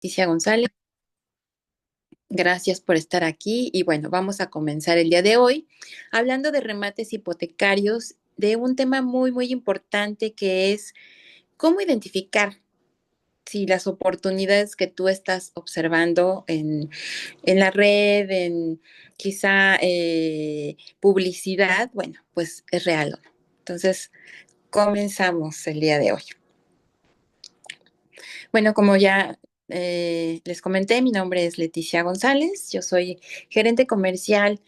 Leticia González, gracias por estar aquí y bueno, vamos a comenzar el día de hoy hablando de remates hipotecarios, de un tema muy importante que es cómo identificar si las oportunidades que tú estás observando en la red, en quizá publicidad, bueno, pues es real o no. Entonces, comenzamos el día de hoy. Bueno, como ya les comenté, mi nombre es Leticia González, yo soy gerente comercial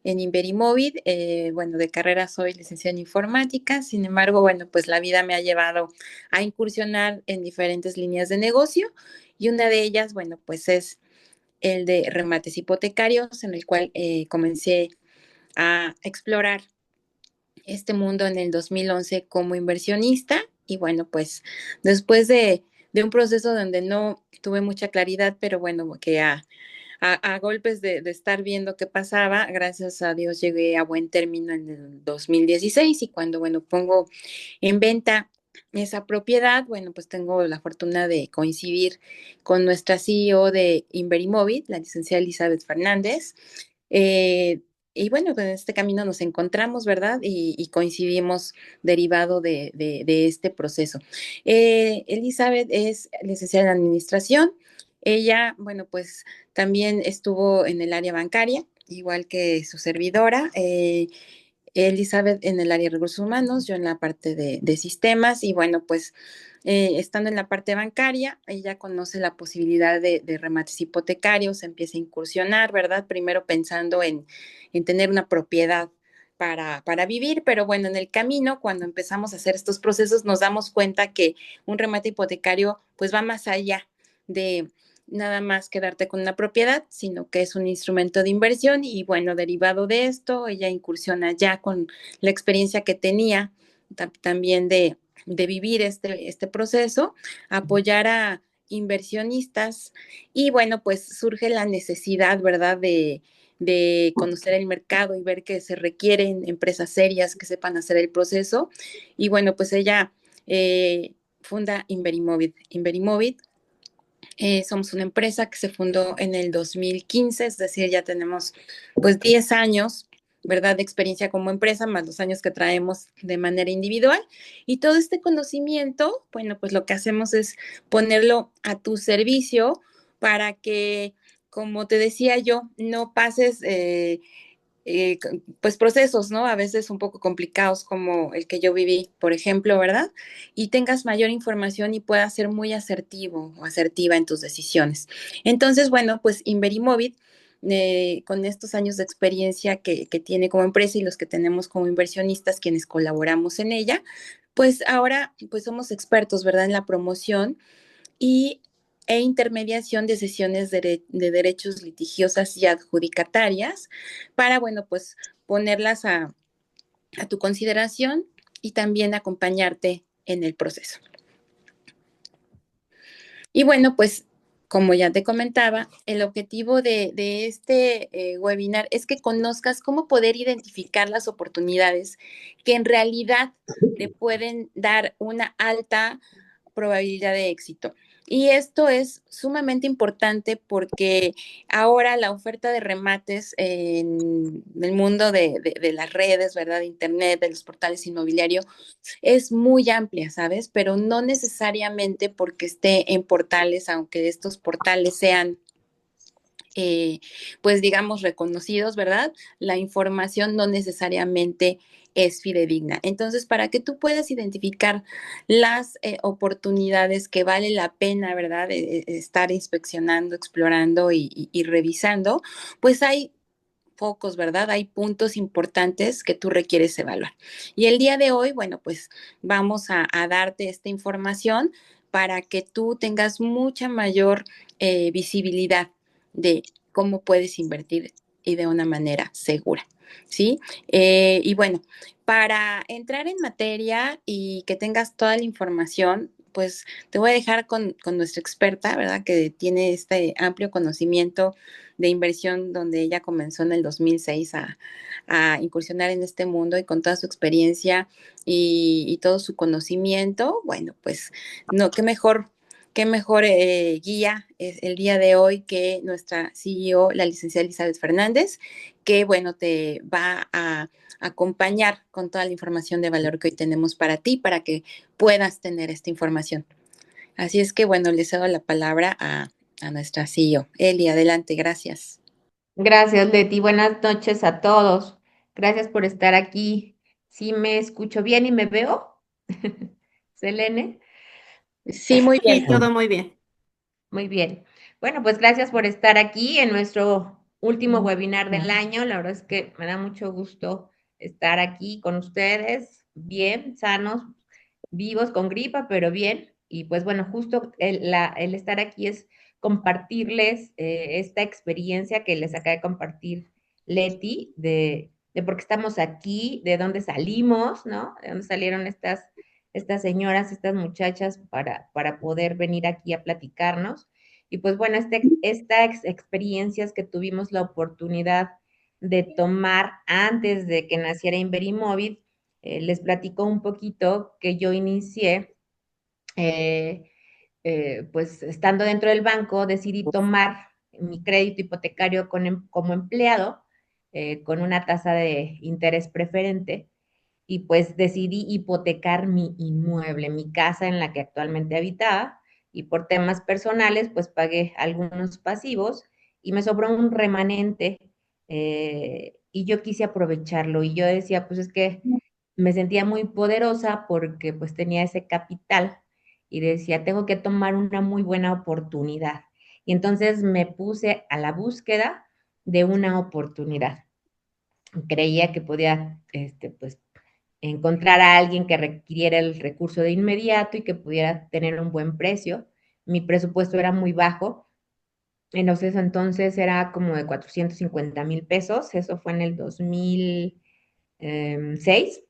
en Inverimóvil, bueno, de carrera soy licenciada en informática, sin embargo, bueno, pues la vida me ha llevado a incursionar en diferentes líneas de negocio y una de ellas, bueno, pues es el de remates hipotecarios, en el cual comencé a explorar este mundo en el 2011 como inversionista y bueno, pues después de un proceso donde no tuve mucha claridad, pero bueno, que a golpes de estar viendo qué pasaba, gracias a Dios llegué a buen término en el 2016 y cuando, bueno, pongo en venta esa propiedad, bueno, pues tengo la fortuna de coincidir con nuestra CEO de Inverimóvil, la licenciada Elizabeth Fernández. Eh, y bueno, pues en este camino nos encontramos, ¿verdad? Y coincidimos derivado de este proceso. Elizabeth es licenciada en administración. Ella, bueno, pues también estuvo en el área bancaria, igual que su servidora. Elizabeth en el área de recursos humanos, yo en la parte de sistemas y bueno, pues estando en la parte bancaria, ella conoce la posibilidad de remates hipotecarios, empieza a incursionar, ¿verdad? Primero pensando en tener una propiedad para vivir, pero bueno, en el camino, cuando empezamos a hacer estos procesos, nos damos cuenta que un remate hipotecario pues va más allá de nada más quedarte con una propiedad, sino que es un instrumento de inversión y bueno, derivado de esto, ella incursiona ya con la experiencia que tenía también de vivir este proceso, apoyar a inversionistas y bueno, pues surge la necesidad, ¿verdad? De conocer el mercado y ver que se requieren empresas serias que sepan hacer el proceso. Y bueno, pues ella funda Inverimóvil. Inverimóvil somos una empresa que se fundó en el 2015, es decir, ya tenemos pues 10 años, ¿verdad?, de experiencia como empresa, más los años que traemos de manera individual. Y todo este conocimiento, bueno, pues lo que hacemos es ponerlo a tu servicio para que, como te decía yo, no pases pues procesos, ¿no? A veces un poco complicados como el que yo viví, por ejemplo, ¿verdad? Y tengas mayor información y puedas ser muy asertivo o asertiva en tus decisiones. Entonces, bueno, pues Inverimóvil, con estos años de experiencia que tiene como empresa y los que tenemos como inversionistas, quienes colaboramos en ella, pues ahora pues somos expertos, ¿verdad? En la promoción y, e intermediación de sesiones de derechos litigiosas y adjudicatarias para, bueno, pues ponerlas a tu consideración y también acompañarte en el proceso. Y bueno, pues como ya te comentaba, el objetivo de este webinar es que conozcas cómo poder identificar las oportunidades que en realidad te pueden dar una alta probabilidad de éxito. Y esto es sumamente importante porque ahora la oferta de remates en el mundo de las redes, ¿verdad? De Internet, de los portales inmobiliarios, es muy amplia, ¿sabes? Pero no necesariamente porque esté en portales, aunque estos portales sean pues digamos, reconocidos, ¿verdad? La información no necesariamente es fidedigna. Entonces, para que tú puedas identificar las oportunidades que vale la pena, ¿verdad? Estar inspeccionando, explorando y revisando, pues hay focos, ¿verdad? Hay puntos importantes que tú requieres evaluar. Y el día de hoy, bueno, pues vamos a darte esta información para que tú tengas mucha mayor visibilidad de cómo puedes invertir y de una manera segura, ¿sí? Y bueno, para entrar en materia y que tengas toda la información, pues te voy a dejar con nuestra experta, ¿verdad? Que tiene este amplio conocimiento de inversión donde ella comenzó en el 2006 a incursionar en este mundo y con toda su experiencia y todo su conocimiento, bueno, pues no, qué mejor qué mejor guía es el día de hoy que nuestra CEO, la licenciada Elizabeth Fernández, que bueno, te va a acompañar con toda la información de valor que hoy tenemos para ti, para que puedas tener esta información. Así es que bueno, le cedo la palabra a nuestra CEO. Eli, adelante, gracias. Gracias, Leti. Buenas noches a todos. Gracias por estar aquí. ¿Sí me escucho bien y me veo? Selene. Sí, muy bien. Sí, todo muy bien. Muy bien. Bueno, pues gracias por estar aquí en nuestro último webinar del año. La verdad es que me da mucho gusto estar aquí con ustedes, bien, sanos, vivos, con gripa, pero bien. Y pues bueno, justo el estar aquí es compartirles esta experiencia que les acaba de compartir Leti, de por qué estamos aquí, de dónde salimos, ¿no? De dónde salieron estas señoras, estas muchachas para poder venir aquí a platicarnos. Y pues bueno, estas experiencias que tuvimos la oportunidad de tomar antes de que naciera Inverimóvil, les platico un poquito que yo inicié, eh, pues estando dentro del banco, decidí tomar mi crédito hipotecario como empleado, con una tasa de interés preferente, y pues decidí hipotecar mi inmueble, mi casa en la que actualmente habitaba, y por temas personales pues pagué algunos pasivos y me sobró un remanente, y yo quise aprovecharlo y yo decía pues es que me sentía muy poderosa porque pues tenía ese capital y decía tengo que tomar una muy buena oportunidad y entonces me puse a la búsqueda de una oportunidad. Creía que podía pues encontrar a alguien que requiriera el recurso de inmediato y que pudiera tener un buen precio. Mi presupuesto era muy bajo, en ese entonces era como de 450,000 pesos, eso fue en el 2006,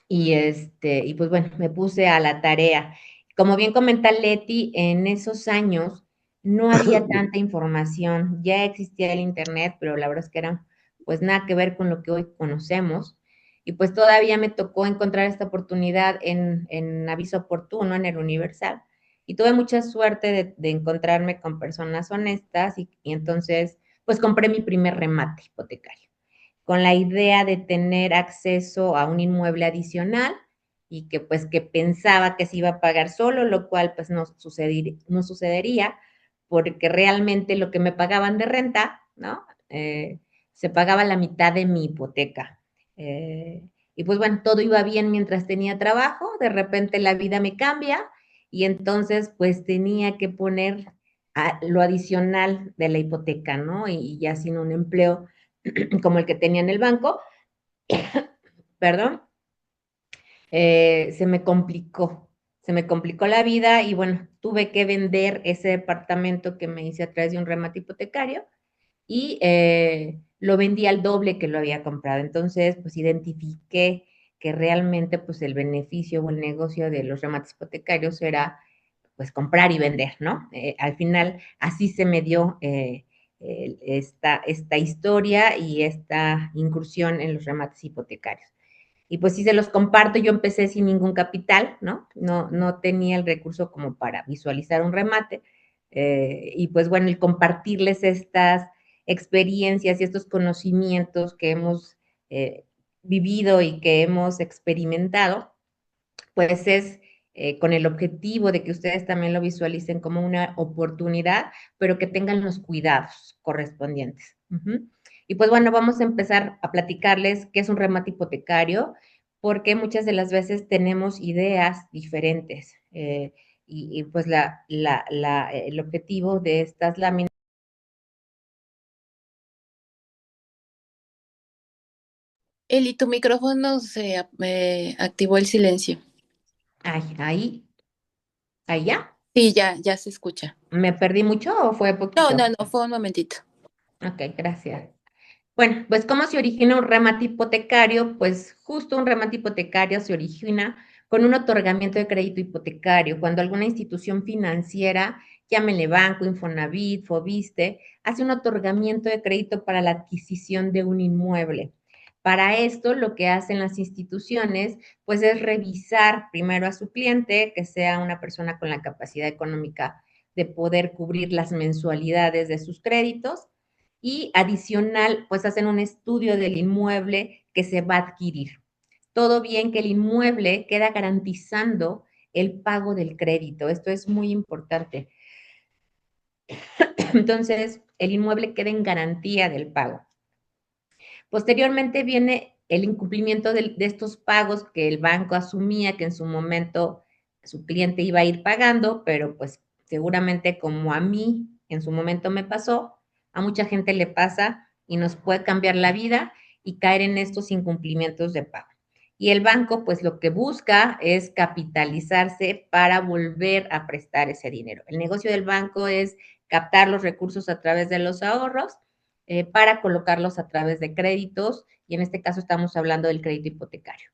y pues bueno, me puse a la tarea. Como bien comenta Leti, en esos años no había tanta información, ya existía el internet, pero la verdad es que era pues nada que ver con lo que hoy conocemos. Y pues todavía me tocó encontrar esta oportunidad en Aviso Oportuno, en el Universal. Y tuve mucha suerte de encontrarme con personas honestas y entonces pues compré mi primer remate hipotecario con la idea de tener acceso a un inmueble adicional y que pues que pensaba que se iba a pagar solo, lo cual pues no sucedería porque realmente lo que me pagaban de renta, ¿no? Se pagaba la mitad de mi hipoteca. Y pues bueno, todo iba bien mientras tenía trabajo, de repente la vida me cambia y entonces pues tenía que poner lo adicional de la hipoteca, ¿no? Y ya sin un empleo como el que tenía en el banco, perdón, se me complicó la vida y bueno, tuve que vender ese departamento que me hice a través de un remate hipotecario y lo vendí al doble que lo había comprado. Entonces, pues identifiqué que realmente pues el beneficio o el negocio de los remates hipotecarios era pues comprar y vender, ¿no? Al final así se me dio esta historia y esta incursión en los remates hipotecarios. Y pues si se los comparto, yo empecé sin ningún capital, ¿no? No tenía el recurso como para visualizar un remate. Y pues bueno, el compartirles estas experiencias y estos conocimientos que hemos vivido y que hemos experimentado, pues es con el objetivo de que ustedes también lo visualicen como una oportunidad, pero que tengan los cuidados correspondientes. Y pues bueno, vamos a empezar a platicarles qué es un remate hipotecario, porque muchas de las veces tenemos ideas diferentes. Pues el objetivo de estas láminas. Eli, tu micrófono se activó el silencio. Ahí ya. Sí, ya se escucha. ¿Me perdí mucho o fue No, poquito? no, no, fue un momentito. Ok, gracias. Bueno, pues ¿cómo se origina un remate hipotecario? Pues justo un remate hipotecario se origina con un otorgamiento de crédito hipotecario, cuando alguna institución financiera, llámenle banco, Infonavit, Fobiste, hace un otorgamiento de crédito para la adquisición de un inmueble. Para esto, lo que hacen las instituciones, pues es revisar primero a su cliente, que sea una persona con la capacidad económica de poder cubrir las mensualidades de sus créditos y adicional, pues hacen un estudio del inmueble que se va a adquirir. Todo bien que el inmueble queda garantizando el pago del crédito. Esto es muy importante. Entonces, el inmueble queda en garantía del pago. Posteriormente viene el incumplimiento de estos pagos que el banco asumía que en su momento su cliente iba a ir pagando, pero pues seguramente como a mí en su momento me pasó, a mucha gente le pasa y nos puede cambiar la vida y caer en estos incumplimientos de pago. Y el banco pues lo que busca es capitalizarse para volver a prestar ese dinero. El negocio del banco es captar los recursos a través de los ahorros para colocarlos a través de créditos, y en este caso estamos hablando del crédito hipotecario.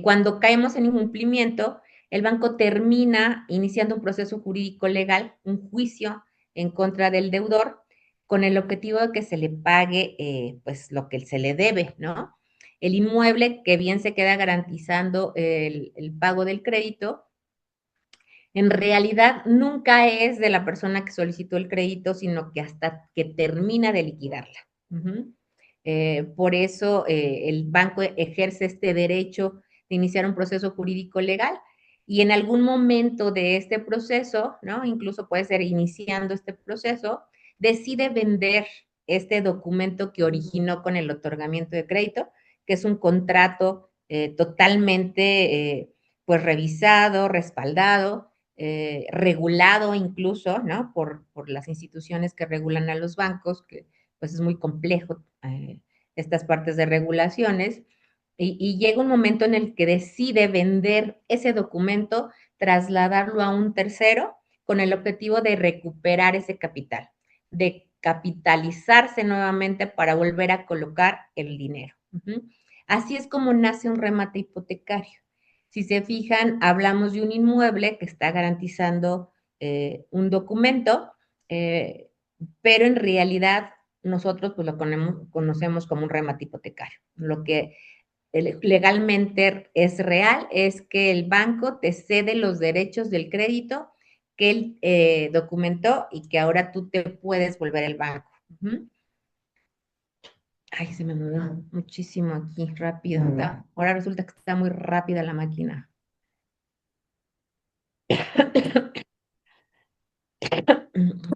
Cuando caemos en incumplimiento, el banco termina iniciando un proceso jurídico legal, un juicio en contra del deudor, con el objetivo de que se le pague pues lo que se le debe, ¿no? El inmueble que bien se queda garantizando el pago del crédito, en realidad nunca es de la persona que solicitó el crédito, sino que hasta que termina de liquidarla. Por eso el banco ejerce este derecho de iniciar un proceso jurídico legal y en algún momento de este proceso, ¿no? Incluso puede ser iniciando este proceso, decide vender este documento que originó con el otorgamiento de crédito, que es un contrato totalmente pues revisado, respaldado, regulado incluso, ¿no? Por las instituciones que regulan a los bancos, que pues es muy complejo estas partes de regulaciones, y llega un momento en el que decide vender ese documento, trasladarlo a un tercero con el objetivo de recuperar ese capital, de capitalizarse nuevamente para volver a colocar el dinero. Así es como nace un remate hipotecario. Si se fijan, hablamos de un inmueble que está garantizando un documento, pero en realidad nosotros pues lo conocemos como un remate hipotecario. Lo que legalmente es real es que el banco te cede los derechos del crédito que él documentó y que ahora tú te puedes volver al banco. Ay, se me movió muchísimo aquí, rápido. Ahora resulta que está muy rápida la máquina.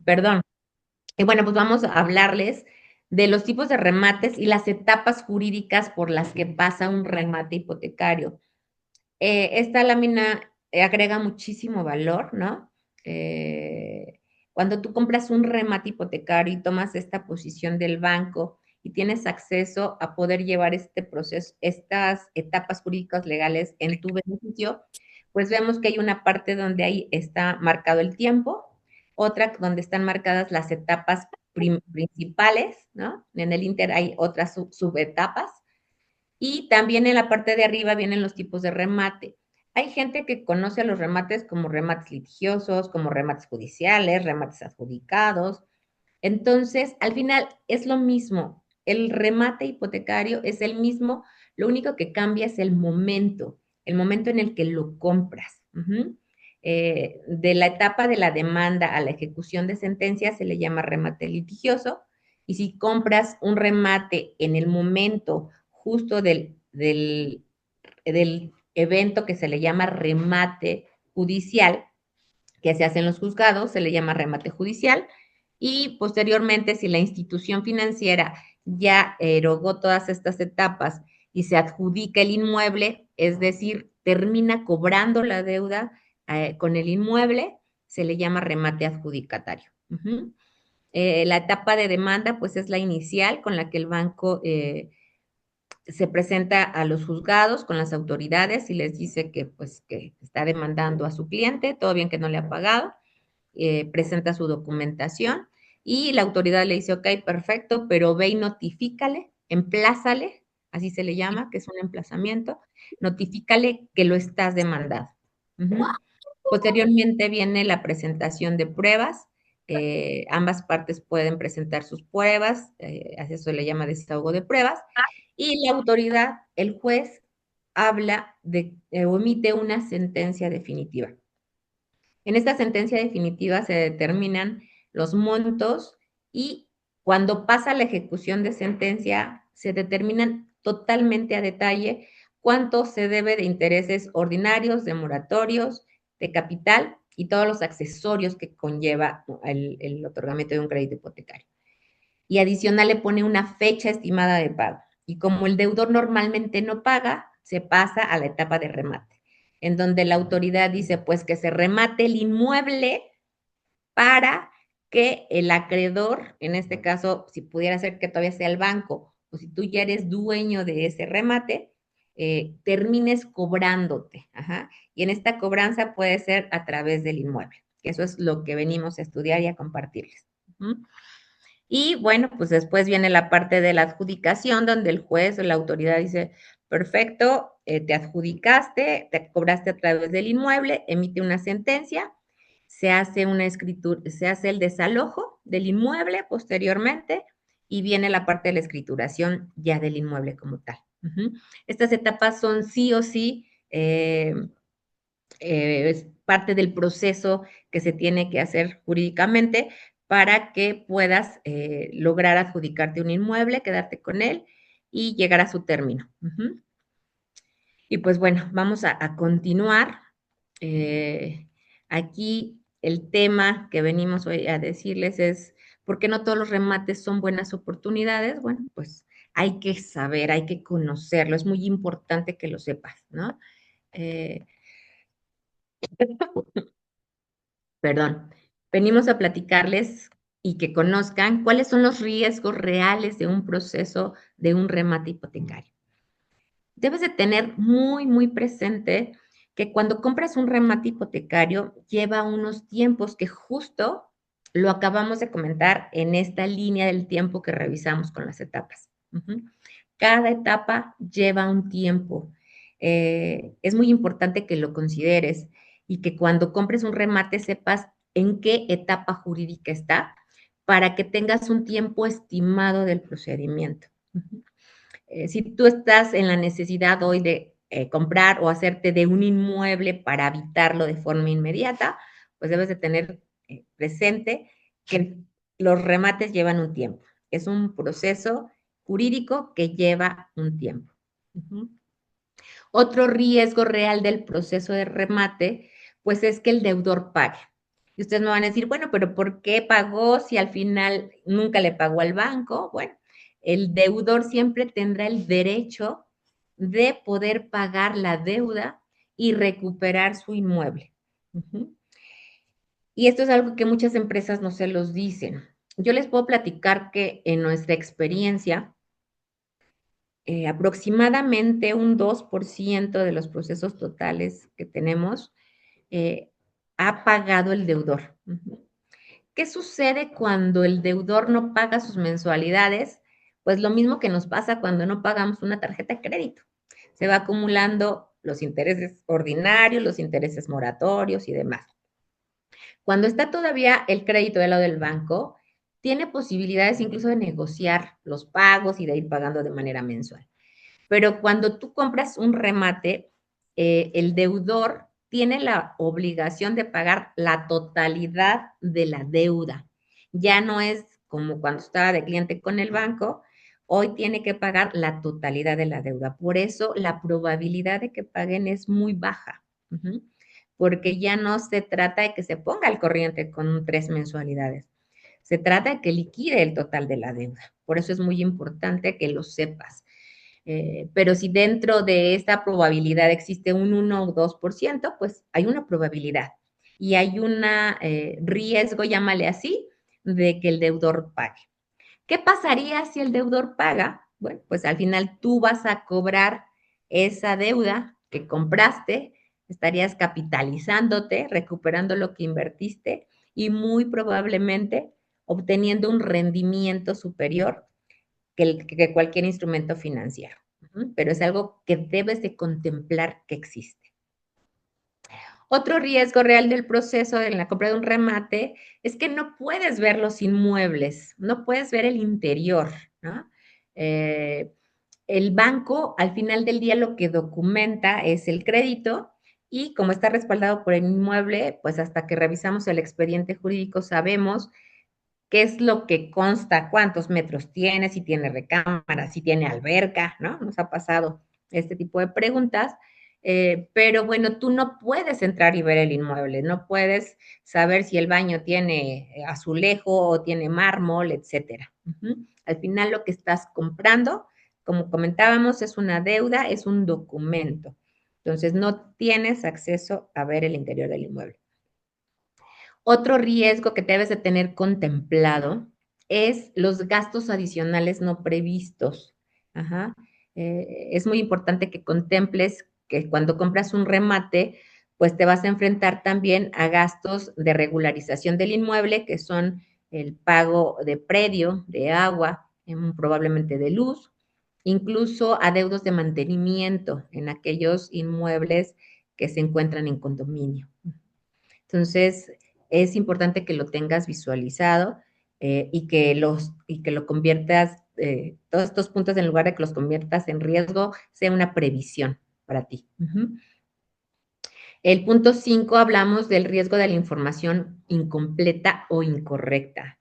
Perdón. Y bueno, pues vamos a hablarles de los tipos de remates y las etapas jurídicas por las que pasa un remate hipotecario. Esta lámina agrega muchísimo valor, ¿no? Cuando tú compras un remate hipotecario y tomas esta posición del banco y tienes acceso a poder llevar este proceso, estas etapas jurídicas legales en tu beneficio, pues vemos que hay una parte donde ahí está marcado el tiempo, otra donde están marcadas las etapas principales, ¿no? En el Inter hay otras subetapas y también en la parte de arriba vienen los tipos de remate. Hay gente que conoce a los remates como remates litigiosos, como remates judiciales, remates adjudicados. Entonces, al final es lo mismo. El remate hipotecario es el mismo, lo único que cambia es el momento en el que lo compras. De la etapa de la demanda a la ejecución de sentencia se le llama remate litigioso, y si compras un remate en el momento justo del evento que se le llama remate judicial, que se hace en los juzgados, se le llama remate judicial, y posteriormente, si la institución financiera ya erogó todas estas etapas y se adjudica el inmueble, es decir, termina cobrando la deuda con el inmueble, se le llama remate adjudicatario. La etapa de demanda, pues es la inicial con la que el banco se presenta a los juzgados con las autoridades y les dice que, pues, que está demandando a su cliente, todo bien que no le ha pagado, presenta su documentación y la autoridad le dice, ok, perfecto, pero ve y notifícale, emplázale, así se le llama, que es un emplazamiento, notifícale que lo estás demandando. Posteriormente viene la presentación de pruebas, ambas partes pueden presentar sus pruebas, a eso se le llama desahogo de pruebas, y la autoridad, el juez, habla de, o emite una sentencia definitiva. En esta sentencia definitiva se determinan los montos y cuando pasa la ejecución de sentencia se determinan totalmente a detalle cuánto se debe de intereses ordinarios, de moratorios, de capital y todos los accesorios que conlleva el otorgamiento de un crédito hipotecario. Y adicional le pone una fecha estimada de pago. Y como el deudor normalmente no paga, se pasa a la etapa de remate, en donde la autoridad dice, pues que se remate el inmueble para que el acreedor, en este caso, si pudiera ser que todavía sea el banco, o si tú ya eres dueño de ese remate, termines cobrándote. Ajá. Y en esta cobranza puede ser a través del inmueble, que eso es lo que venimos a estudiar y a compartirles. Y bueno, pues después viene la parte de la adjudicación, donde el juez o la autoridad dice, perfecto, te adjudicaste, te cobraste a través del inmueble, emite una sentencia, se hace una escritura, se hace el desalojo del inmueble posteriormente y viene la parte de la escrituración ya del inmueble como tal. Estas etapas son sí o sí, es parte del proceso que se tiene que hacer jurídicamente para que puedas lograr adjudicarte un inmueble, quedarte con él y llegar a su término. Y pues bueno, vamos a continuar. Aquí el tema que venimos hoy a decirles es, ¿por qué no todos los remates son buenas oportunidades? Bueno, pues hay que saber, hay que conocerlo, es muy importante que lo sepas, ¿no? Perdón, venimos a platicarles y que conozcan cuáles son los riesgos reales de un proceso de un remate hipotecario. Debes de tener muy, muy presente que cuando compras un remate hipotecario lleva unos tiempos que justo lo acabamos de comentar en esta línea del tiempo que revisamos con las etapas. Cada etapa lleva un tiempo. Es muy importante que lo consideres y que cuando compres un remate sepas en qué etapa jurídica está para que tengas un tiempo estimado del procedimiento. Si tú estás en la necesidad hoy de comprar o hacerte de un inmueble para habitarlo de forma inmediata, pues debes de tener presente que los remates llevan un tiempo. Es un proceso jurídico que lleva un tiempo. Otro riesgo real del proceso de remate, pues es que el deudor pague. Y ustedes me van a decir, bueno, pero ¿por qué pagó si al final nunca le pagó al banco? Bueno, el deudor siempre tendrá el derecho de poder pagar la deuda y recuperar su inmueble. Y esto es algo que muchas empresas no se los dicen. Yo les puedo platicar que en nuestra experiencia, aproximadamente un 2% de los procesos totales que tenemos ha pagado el deudor. ¿Qué sucede cuando el deudor no paga sus mensualidades? Pues lo mismo que nos pasa cuando no pagamos una tarjeta de crédito. Se va acumulando los intereses ordinarios, los intereses moratorios y demás. Cuando está todavía el crédito del lado del banco, tiene posibilidades incluso de negociar los pagos y de ir pagando de manera mensual. Pero cuando tú compras un remate, el deudor tiene la obligación de pagar la totalidad de la deuda. Ya no es como cuando estaba de cliente con el banco, hoy tiene que pagar la totalidad de la deuda. Por eso la probabilidad de que paguen es muy baja, porque ya no se trata de que se ponga al corriente con 3 mensualidades. Se trata de que liquide el total de la deuda. Por eso es muy importante que lo sepas. Pero si dentro de esta probabilidad existe un 1 o 2%, pues hay una probabilidad y hay un riesgo, llámale así, de que el deudor pague. ¿Qué pasaría si el deudor paga? Bueno, pues al final tú vas a cobrar esa deuda que compraste, estarías capitalizándote, recuperando lo que invertiste y muy probablemente obteniendo un rendimiento superior que cualquier instrumento financiero. Pero es algo que debes de contemplar que existe. Otro riesgo real del proceso en la compra de un remate es que no puedes ver los inmuebles, no puedes ver el interior, ¿no? El banco, al final del día, lo que documenta es el crédito y como está respaldado por el inmueble, pues hasta que revisamos el expediente jurídico sabemos qué es lo que consta, cuántos metros tiene, si tiene recámara, si tiene alberca, ¿no? Nos ha pasado este tipo de preguntas. Pero bueno, tú no puedes entrar y ver el inmueble, no puedes saber si el baño tiene azulejo o tiene mármol, etcétera. Al final lo que estás comprando, como comentábamos, es una deuda, es un documento. Entonces no tienes acceso a ver el interior del inmueble. Otro riesgo que debes de tener contemplado es los gastos adicionales no previstos. Ajá. Es muy importante que contemples que cuando compras un remate, pues te vas a enfrentar también a gastos de regularización del inmueble, que son el pago de predio, de agua, probablemente de luz, incluso adeudos de mantenimiento en aquellos inmuebles que se encuentran en condominio. Entonces, es importante que lo tengas visualizado y que lo conviertas, todos estos puntos, en lugar de que los conviertas en riesgo, sea una previsión para ti. El punto 5, hablamos del riesgo de la información incompleta o incorrecta.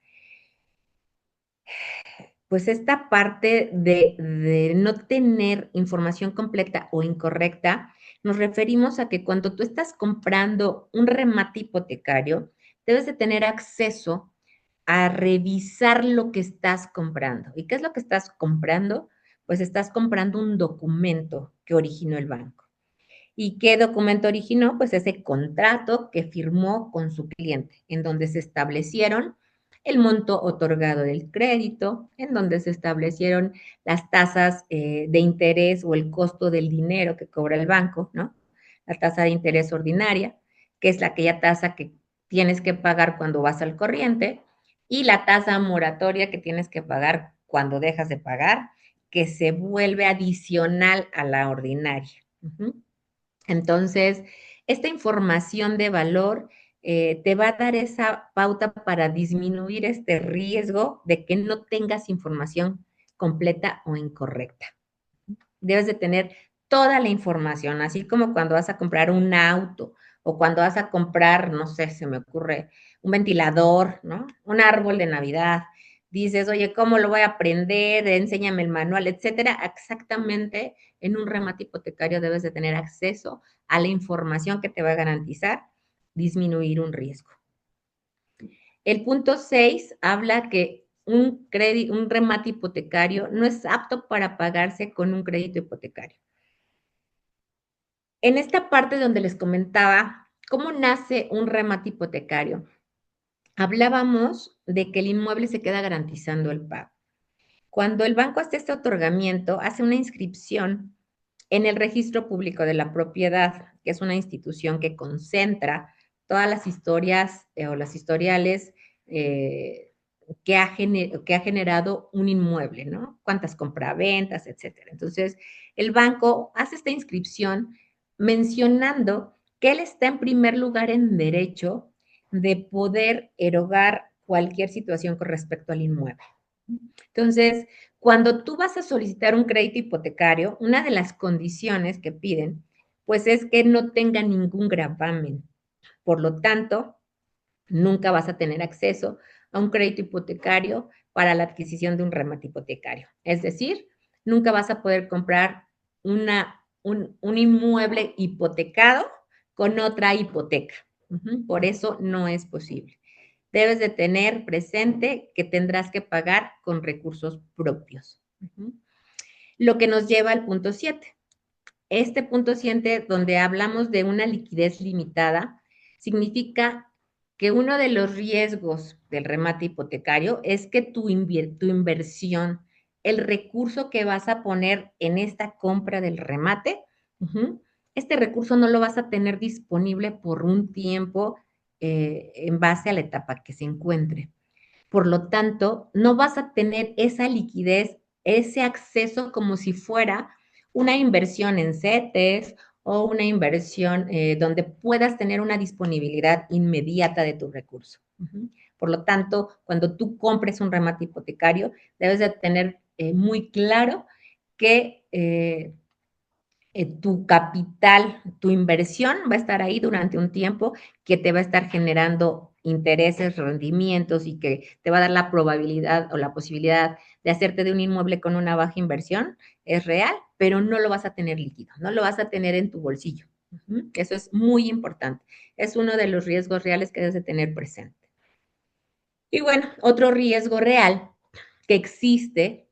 Pues esta parte de no tener información completa o incorrecta, nos referimos a que cuando tú estás comprando un remate hipotecario, debes de tener acceso a revisar lo que estás comprando. ¿Y qué es lo que estás comprando? Pues estás comprando un documento que originó el banco. ¿Y qué documento originó? Pues ese contrato que firmó con su cliente, en donde se establecieron el monto otorgado del crédito, en donde se establecieron las tasas de interés o el costo del dinero que cobra el banco, ¿no? La tasa de interés ordinaria, que es aquella tasa que tienes que pagar cuando vas al corriente, y la tasa moratoria que tienes que pagar cuando dejas de pagar, que se vuelve adicional a la ordinaria. Entonces, esta información de valor te va a dar esa pauta para disminuir este riesgo de que no tengas información completa o incorrecta. Debes de tener toda la información, así como cuando vas a comprar un auto o cuando vas a comprar, no sé, se me ocurre, un ventilador, ¿no? Un árbol de Navidad. Dices, oye, ¿cómo lo voy a aprender? Enséñame el manual, etcétera. Exactamente, en un remate hipotecario debes de tener acceso a la información que te va a garantizar disminuir un riesgo. El punto 6 habla que un remate hipotecario no es apto para pagarse con un crédito hipotecario. En esta parte donde les comentaba cómo nace un remate hipotecario, hablábamos de que el inmueble se queda garantizando el pago. Cuando el banco hace este otorgamiento, hace una inscripción en el registro público de la propiedad, que es una institución que concentra todas las historias o las historiales que ha generado un inmueble, ¿no? Cuántas compraventas, etcétera. Entonces, el banco hace esta inscripción mencionando que él está en primer lugar en derecho de poder erogar cualquier situación con respecto al inmueble. Entonces, cuando tú vas a solicitar un crédito hipotecario, una de las condiciones que piden, pues es que no tenga ningún gravamen. Por lo tanto, nunca vas a tener acceso a un crédito hipotecario para la adquisición de un remate hipotecario. Es decir, nunca vas a poder comprar un inmueble hipotecado con otra hipoteca. Por eso no es posible. Debes de tener presente que tendrás que pagar con recursos propios. Lo que nos lleva al punto 7. Este punto 7, donde hablamos de una liquidez limitada, significa que uno de los riesgos del remate hipotecario es que tu inversión, el recurso que vas a poner en esta compra del remate, este recurso no lo vas a tener disponible por un tiempo en base a la etapa que se encuentre. Por lo tanto, no vas a tener esa liquidez, ese acceso como si fuera una inversión en CETES o una inversión donde puedas tener una disponibilidad inmediata de tu recurso. Por lo tanto, cuando tú compres un remate hipotecario, debes de tener muy claro que tu capital, tu inversión va a estar ahí durante un tiempo que te va a estar generando intereses, rendimientos y que te va a dar la probabilidad o la posibilidad de hacerte de un inmueble con una baja inversión, es real, pero no lo vas a tener líquido, no lo vas a tener en tu bolsillo. Eso es muy importante. Es uno de los riesgos reales que debes de tener presente. Y bueno, otro riesgo real que existe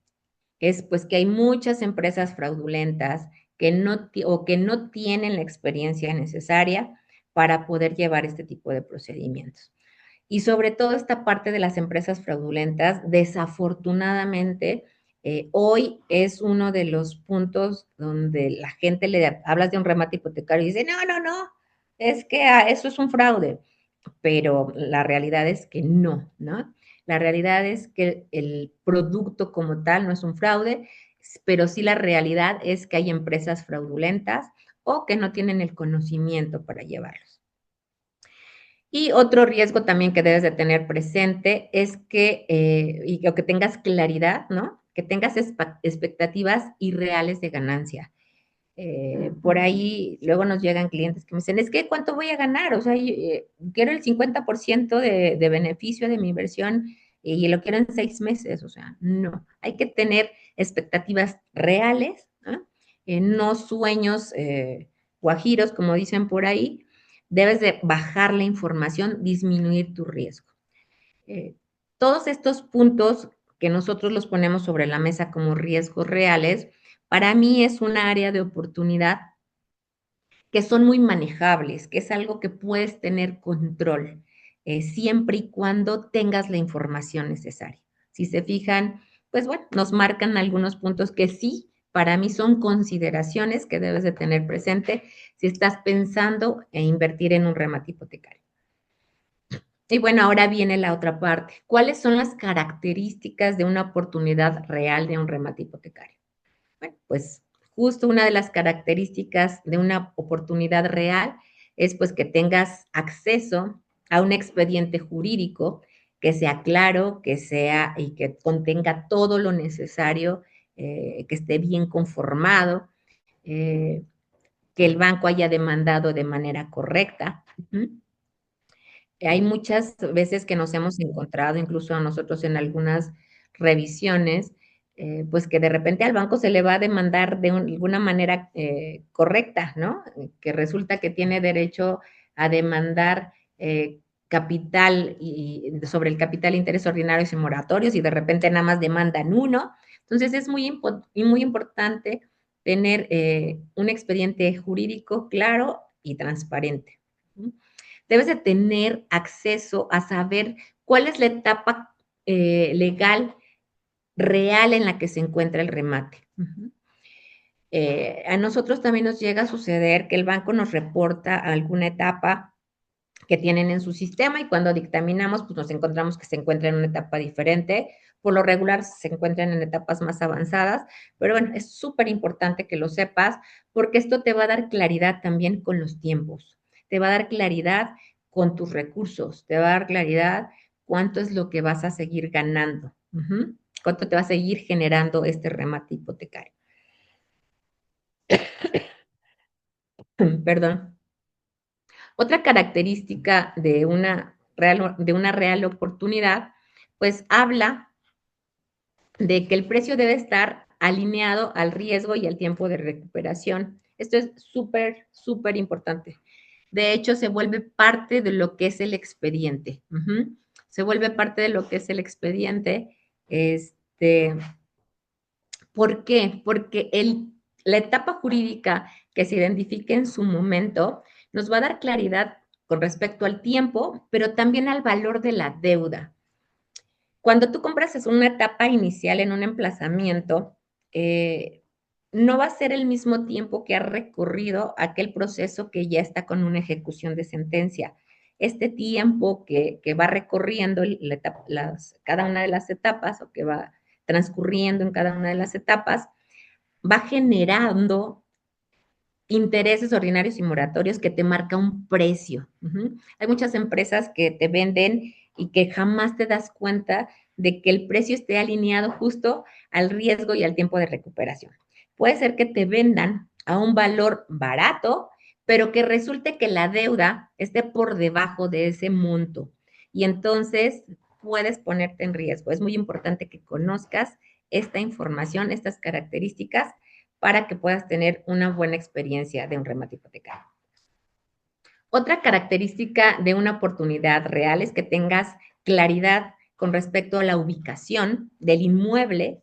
es pues que hay muchas empresas fraudulentas que no tienen la experiencia necesaria para poder llevar este tipo de procedimientos. Y sobre todo esta parte de las empresas fraudulentas, desafortunadamente, hoy es uno de los puntos donde la gente le hablas de un remate hipotecario y dice, no, no, no, es que eso es un fraude, pero la realidad es que no, ¿no? La realidad es que el producto como tal no es un fraude, pero sí la realidad es que hay empresas fraudulentas o que no tienen el conocimiento para llevarlos. Y otro riesgo también que debes de tener presente es o que tengas claridad, ¿no? Que tengas expectativas irreales de ganancia. Por ahí luego nos llegan clientes que me dicen, es que ¿cuánto voy a ganar? O sea, quiero el 50% de beneficio de mi inversión y lo quiero en 6 meses. O sea, no, hay que tener expectativas reales, ¿no? No sueños guajiros, como dicen por ahí. Debes de bajar la información, disminuir tu riesgo. Eh, Todos estos puntos que nosotros los ponemos sobre la mesa como riesgos reales, para mí es un área de oportunidad que son muy manejables, que es algo que puedes tener control, siempre y cuando tengas la información necesaria. Si se fijan, pues bueno, nos marcan algunos puntos que sí, para mí son consideraciones que debes de tener presente si estás pensando en invertir en un remate hipotecario. Y bueno, ahora viene la otra parte. ¿Cuáles son las características de una oportunidad real de un remate hipotecario? Bueno, pues justo una de las características de una oportunidad real es pues que tengas acceso a un expediente jurídico que sea claro, que sea y que contenga todo lo necesario, que esté bien conformado, eh, que el banco haya demandado de manera correcta. Hay muchas veces que nos hemos encontrado, incluso a nosotros en algunas revisiones, pues que de repente al banco se le va a demandar de alguna manera correcta, ¿no? Que resulta que tiene derecho a demandar capital y sobre el capital interés ordinarios y moratorios y de repente nada más demandan uno. Entonces es muy importante tener un expediente jurídico claro y transparente. Debes de tener acceso a saber cuál es la etapa legal real en la que se encuentra el remate. A nosotros también nos llega a suceder que el banco nos reporta alguna etapa que tienen en su sistema y cuando dictaminamos, pues nos encontramos que se encuentra en una etapa diferente. Por lo regular se encuentran en etapas más avanzadas, pero bueno, es súper importante que lo sepas porque esto te va a dar claridad también con los tiempos, te va a dar claridad con tus recursos, te va a dar claridad cuánto es lo que vas a seguir ganando, cuánto te va a seguir generando este remate hipotecario. Perdón. Otra característica de una real oportunidad, pues habla de que el precio debe estar alineado al riesgo y al tiempo de recuperación. Esto es súper, súper importante. De hecho, se vuelve parte de lo que es el expediente. Se vuelve parte de lo que es el expediente. ¿Por qué? Porque la etapa jurídica que se identifique en su momento nos va a dar claridad con respecto al tiempo, pero también al valor de la deuda. Cuando tú compras es una etapa inicial en un emplazamiento, no va a ser el mismo tiempo que ha recorrido aquel proceso que ya está con una ejecución de sentencia. Este tiempo que va recorriendo cada una de las etapas o que va transcurriendo en cada una de las etapas, va generando intereses ordinarios y moratorios que te marca un precio. Hay muchas empresas que te venden y que jamás te das cuenta de que el precio esté alineado justo al riesgo y al tiempo de recuperación. Puede ser que te vendan a un valor barato, pero que resulte que la deuda esté por debajo de ese monto. Y entonces puedes ponerte en riesgo. Es muy importante que conozcas esta información, estas características, para que puedas tener una buena experiencia de un remate hipotecario. Otra característica de una oportunidad real es que tengas claridad con respecto a la ubicación del inmueble,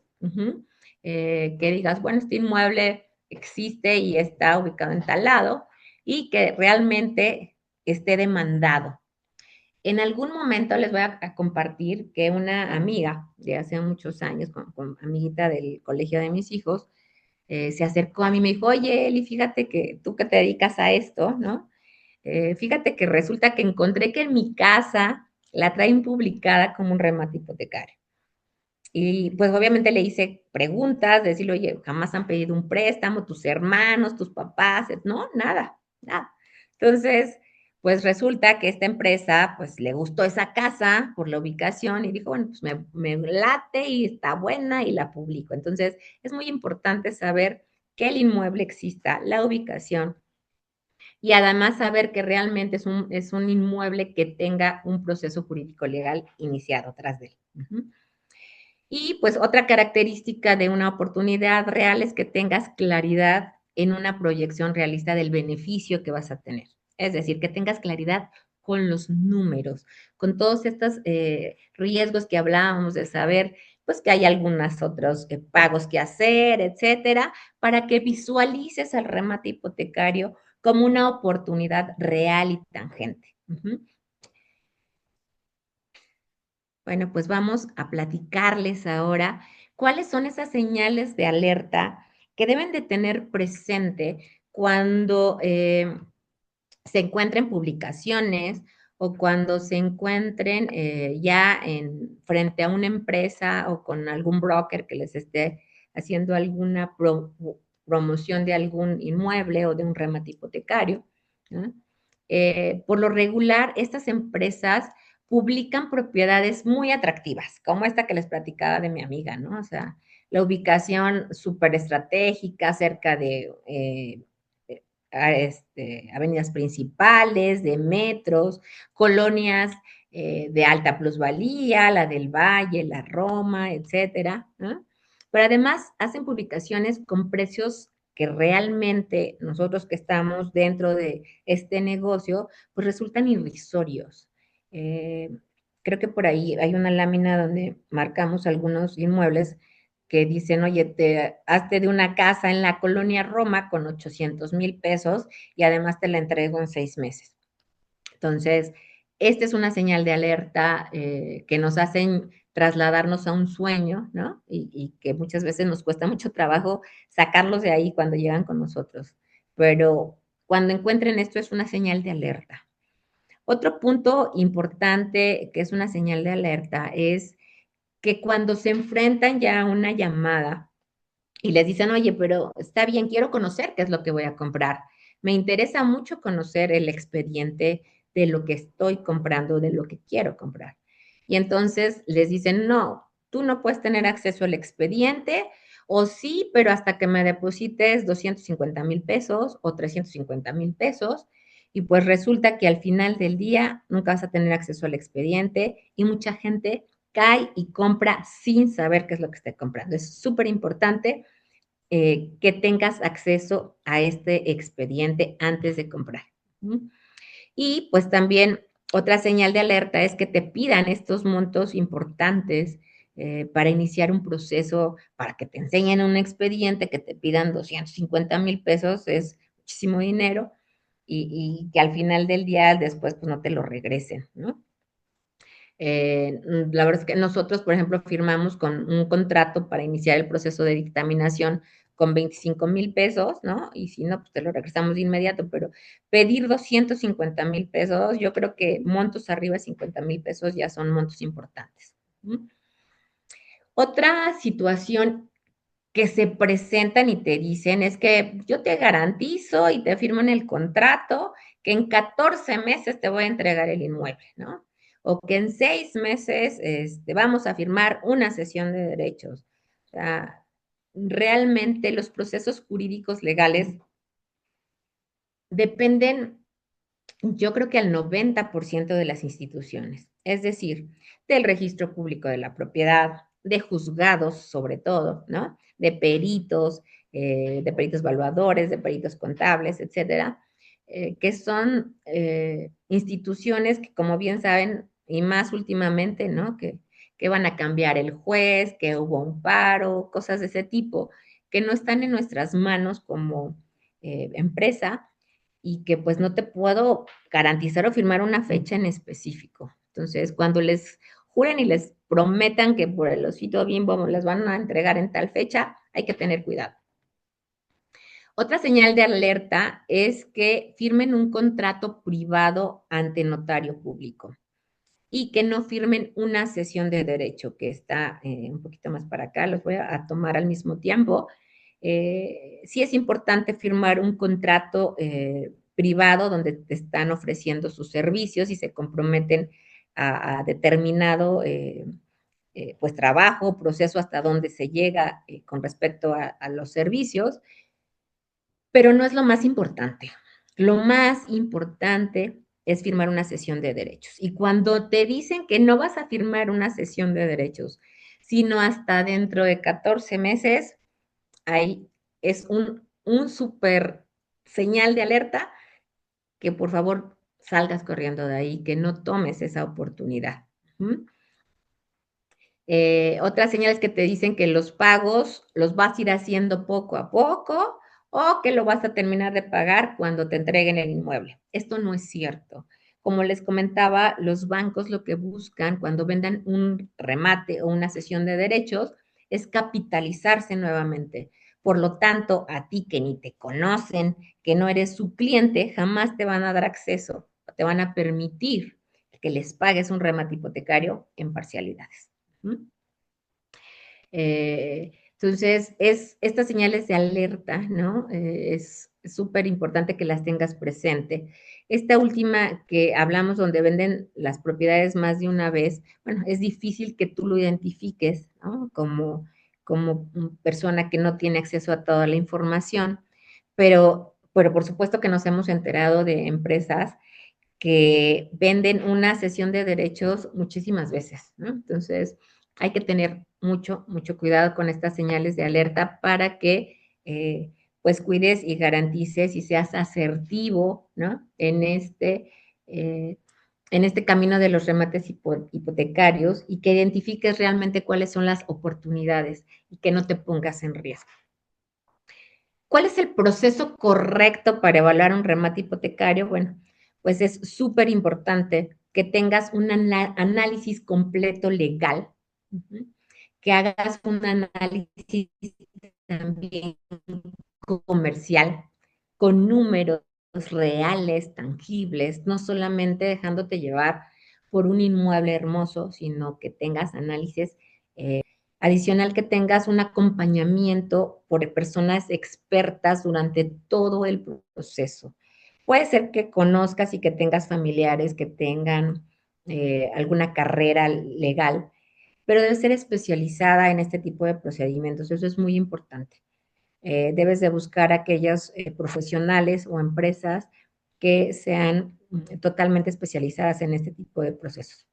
que digas, bueno, este inmueble existe y está ubicado en tal lado, y que realmente esté demandado. En algún momento les voy a compartir que una amiga de hace muchos años, con amiguita del colegio de mis hijos, se acercó a mí y me dijo, oye, Eli, fíjate que tú que te dedicas a esto, ¿no? Fíjate que resulta que encontré que en mi casa la traen publicada como un remate hipotecario. Y pues obviamente le hice preguntas, de decirle, oye, jamás han pedido un préstamo, tus hermanos, tus papás, no, nada, nada. Entonces, pues resulta que esta empresa, pues le gustó esa casa por la ubicación y dijo, bueno, pues me late y está buena y la publico. Entonces, es muy importante saber que el inmueble exista, la ubicación, y además saber que realmente es un inmueble que tenga un proceso jurídico legal iniciado tras de él. Y pues otra característica de una oportunidad real es que tengas claridad en una proyección realista del beneficio que vas a tener. Es decir, que tengas claridad con los números, con todos estos riesgos que hablábamos de saber, pues que hay algunos otros pagos que hacer, etcétera, para que visualices el remate hipotecario como una oportunidad real y tangente. Bueno, pues vamos a platicarles ahora cuáles son esas señales de alerta que deben de tener presente cuando se encuentren publicaciones o cuando se encuentren ya frente a una empresa o con algún broker que les esté haciendo alguna promoción de algún inmueble o de un remate hipotecario, ¿no? Por lo regular, estas empresas publican propiedades muy atractivas, como esta que les platicaba de mi amiga, ¿no? O sea, la ubicación súper estratégica cerca de avenidas principales, de metros, colonias de alta plusvalía, la del Valle, la Roma, etcétera, ¿no? Pero además hacen publicaciones con precios que realmente nosotros que estamos dentro de este negocio, pues resultan irrisorios. Eh, Creo que por ahí hay una lámina donde marcamos algunos inmuebles que dicen, oye, te hazte de una casa en la colonia Roma con 800,000 pesos y además te la entrego en 6 meses. Entonces, esta es una señal de alerta que nos hacen trasladarnos a un sueño, ¿no? Y que muchas veces nos cuesta mucho trabajo sacarlos de ahí cuando llegan con nosotros. Pero cuando encuentren esto es una señal de alerta. Otro punto importante que es una señal de alerta es que cuando se enfrentan ya a una llamada y les dicen, oye, pero está bien, quiero conocer qué es lo que voy a comprar. Me interesa mucho conocer el expediente de lo que estoy comprando, de lo que quiero comprar. Y entonces les dicen, no, tú no puedes tener acceso al expediente, o sí, pero hasta que me deposites 250,000 pesos o 350,000 pesos. Y pues resulta que al final del día nunca vas a tener acceso al expediente y mucha gente cae y compra sin saber qué es lo que está comprando. Es súper importante que tengas acceso a este expediente antes de comprar. Y pues también otra señal de alerta es que te pidan estos montos importantes para iniciar un proceso, para que te enseñen un expediente, que te pidan 250,000 pesos, es muchísimo dinero, y que al final del día después pues no te lo regresen, ¿no? La verdad es que nosotros, por ejemplo, firmamos con un contrato para iniciar el proceso de dictaminación con 25,000 pesos, ¿no? Y si no, pues te lo regresamos de inmediato, pero pedir 250,000 pesos, yo creo que montos arriba de 50,000 pesos ya son montos importantes. Otra situación que se presentan y te dicen, es que yo te garantizo y te firmo en el contrato que en 14 meses te voy a entregar el inmueble, ¿no? O que en 6 meses vamos a firmar una cesión de derechos. O sea, realmente los procesos jurídicos legales dependen, yo creo que al 90% de las instituciones, es decir, del registro público de la propiedad, de juzgados sobre todo, ¿no? De peritos evaluadores, de peritos contables, etcétera, que son instituciones que, como bien saben, y más últimamente, ¿no? Que van a cambiar el juez, que hubo un paro, cosas de ese tipo, que no están en nuestras manos como empresa, y que pues no te puedo garantizar o firmar una fecha en específico. Entonces, cuando les juren y les prometan que por el osito bimbo les van a entregar en tal fecha, hay que tener cuidado. Otra señal de alerta es que firmen un contrato privado ante notario público y que no firmen una cesión de derecho, que está un poquito más para acá, los voy a tomar al mismo tiempo. Sí es importante firmar un contrato privado donde te están ofreciendo sus servicios y se comprometen a determinado pues trabajo, proceso hasta donde se llega con respecto a los servicios, pero no es lo más importante. Lo más importante es firmar una cesión de derechos. Y cuando te dicen que no vas a firmar una cesión de derechos, sino hasta dentro de 14 meses, ahí es un súper señal de alerta que por favor salgas corriendo de ahí, que no tomes esa oportunidad. ¿Mm? Otras señales que te dicen que los pagos los vas a ir haciendo poco a poco o que lo vas a terminar de pagar cuando te entreguen el inmueble. Esto no es cierto. Como les comentaba, los bancos lo que buscan cuando vendan un remate o una cesión de derechos es capitalizarse nuevamente. Por lo tanto, a ti que ni te conocen, que no eres su cliente, jamás te van a dar acceso, te van a permitir que les pagues un remate hipotecario en parcialidades. Entonces, estas señales de alerta, ¿no? Es súper importante que las tengas presente. Esta última que hablamos, donde venden las propiedades más de una vez, bueno, es difícil que tú lo identifiques, ¿no? Como persona que no tiene acceso a toda la información, pero por supuesto que nos hemos enterado de empresas que venden una cesión de derechos muchísimas veces, ¿no? Entonces, hay que tener mucho, mucho cuidado con estas señales de alerta para que pues cuides y garantices y seas asertivo, ¿no? En este camino de los remates hipotecarios y que identifiques realmente cuáles son las oportunidades y que no te pongas en riesgo. ¿Cuál es el proceso correcto para evaluar un remate hipotecario? Bueno, pues es súper importante que tengas un análisis completo legal, que hagas un análisis también comercial con números reales, tangibles, no solamente dejándote llevar por un inmueble hermoso, sino que tengas análisis adicional, que tengas un acompañamiento por personas expertas durante todo el proceso. Puede ser que conozcas y que tengas familiares que tengan alguna carrera legal, pero debe ser especializada en este tipo de procedimientos. Eso es muy importante. Debes de buscar aquellos profesionales o empresas que sean totalmente especializadas en este tipo de procesos.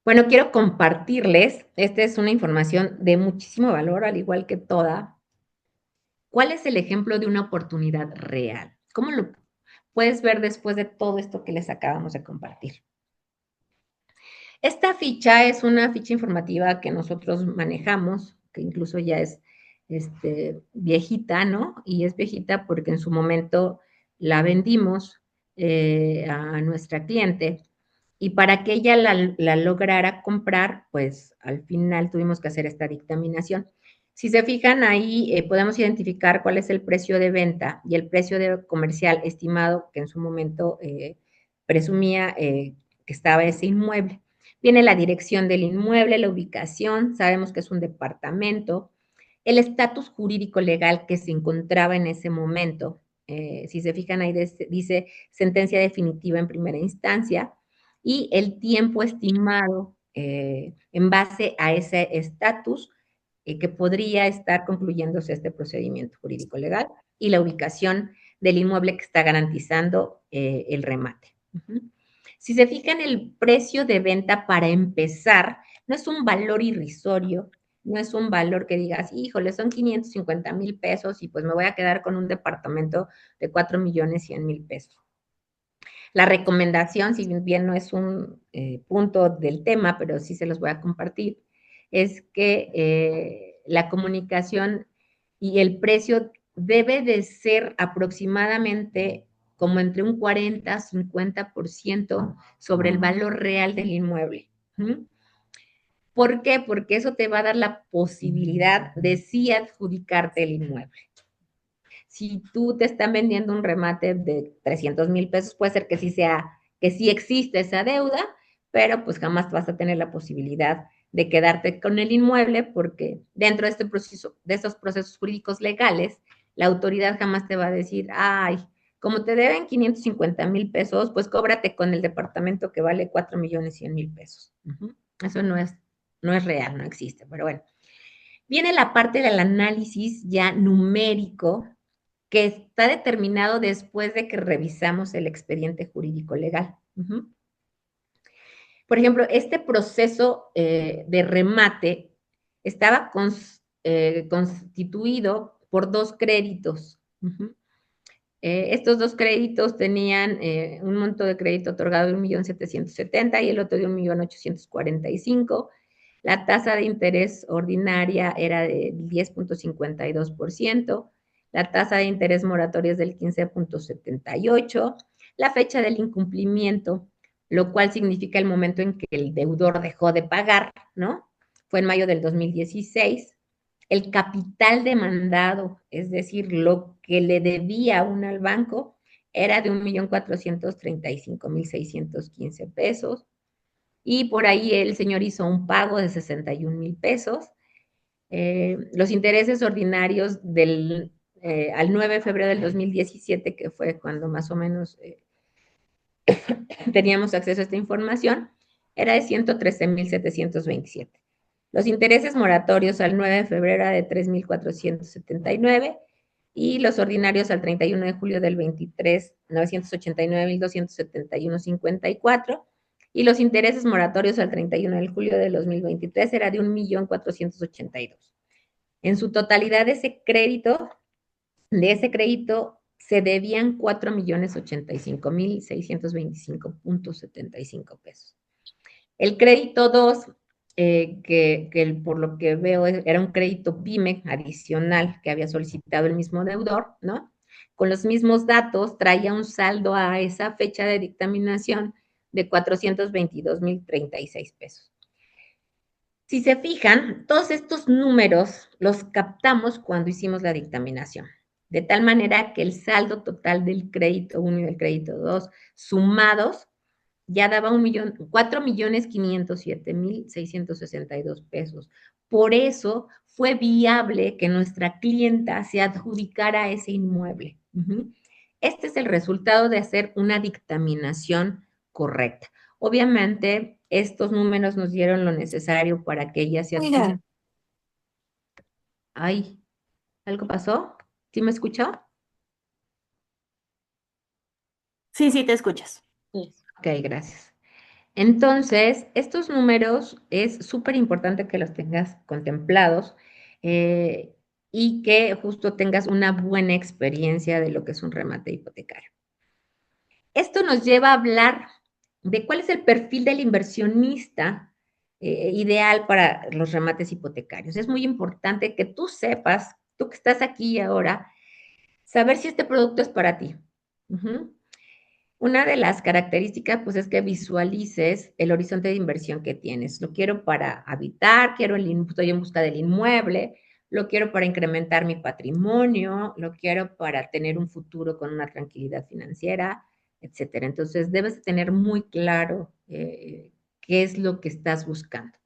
Bueno, quiero compartirles, esta es una información de muchísimo valor, al igual que toda. ¿Cuál es el ejemplo de una oportunidad real? ¿Cómo lo puedes ver después de todo esto que les acabamos de compartir? Esta ficha es una ficha informativa que nosotros manejamos, que incluso ya es viejita, ¿no? Y es viejita porque en su momento la vendimos a nuestra cliente. Y para que ella la lograra comprar, pues al final tuvimos que hacer esta dictaminación. Si se fijan ahí, podemos identificar cuál es el precio de venta y el precio de comercial estimado que en su momento presumía que estaba ese inmueble. Viene la dirección del inmueble, la ubicación, sabemos que es un departamento, el estatus jurídico legal que se encontraba en ese momento. Si se fijan ahí dice sentencia definitiva en primera instancia y el tiempo estimado en base a ese estatus que podría estar concluyéndose este procedimiento jurídico legal y la ubicación del inmueble que está garantizando el remate. Si se fijan, el precio de venta para empezar no es un valor irrisorio, no es un valor que digas, híjole, son 550,000 pesos y pues me voy a quedar con un departamento de 4,100,000 pesos. La recomendación, si bien no es un punto del tema, pero sí se los voy a compartir, es que la comunicación y el precio debe de ser aproximadamente como entre un 40-50% sobre el valor real del inmueble. ¿Por qué? Porque eso te va a dar la posibilidad de sí adjudicarte el inmueble. Si tú te están vendiendo un remate de 300,000 pesos, puede ser que sí sea, que sí existe esa deuda, pero pues jamás vas a tener la posibilidad de quedarte con el inmueble porque dentro de este proceso, de estos procesos jurídicos legales, la autoridad jamás te va a decir, ay, como te deben 550,000 pesos, pues cóbrate con el departamento que vale 4,100,000 pesos. Eso no es real, no existe, pero bueno. Viene la parte del análisis ya numérico que está determinado después de que revisamos el expediente jurídico legal. Por ejemplo, este proceso de remate estaba constituido por dos créditos. Estos dos créditos tenían un monto de crédito otorgado de 1,770,000 y el otro de 1,845,000. La tasa de interés ordinaria era del 10,52%, la tasa de interés moratoria es del 15,78%, la fecha del incumplimiento, lo cual significa el momento en que el deudor dejó de pagar, ¿no? Fue en mayo del 2016. El capital demandado, es decir, lo que le debía uno al banco, era de 1,435,615 pesos. Y por ahí el señor hizo un pago de 61,000 pesos. Los intereses ordinarios al 9 de febrero del 2017, que fue cuando más o menos teníamos acceso a esta información, era de 113,727. Los intereses moratorios al 9 de febrero de 3,479 y los ordinarios al 31 de julio del 23, 989,271,54 y los intereses moratorios al 31 de julio del 2023 era de 1,482,000. En su totalidad de ese crédito se debían 4,085,625,75 pesos. El crédito 2, que por lo que veo era un crédito PYME adicional que había solicitado el mismo deudor, ¿no? Con los mismos datos traía un saldo a esa fecha de dictaminación de 422,036 pesos. Si se fijan, todos estos números los captamos cuando hicimos la dictaminación, de tal manera que el saldo total del crédito 1 y del crédito 2 sumados ya daba 4,507,662 pesos. Por eso fue viable que nuestra clienta se adjudicara ese inmueble. Este es el resultado de hacer una dictaminación correcta. Obviamente, estos números nos dieron lo necesario para que ella se adjudicara. Ay, ¿algo pasó? ¿Sí me escuchó? Sí, sí, te escuchas. Ok, gracias. Entonces, estos números es súper importante que los tengas contemplados y que justo tengas una buena experiencia de lo que es un remate hipotecario. Esto nos lleva a hablar de cuál es el perfil del inversionista ideal para los remates hipotecarios. Es muy importante que tú sepas, tú que estás aquí ahora, saber si este producto es para ti. Una de las características, pues, es que visualices el horizonte de inversión que tienes. Lo quiero para habitar, estoy en busca del inmueble, lo quiero para incrementar mi patrimonio, lo quiero para tener un futuro con una tranquilidad financiera, etcétera. Entonces, debes tener muy claro qué es lo que estás buscando.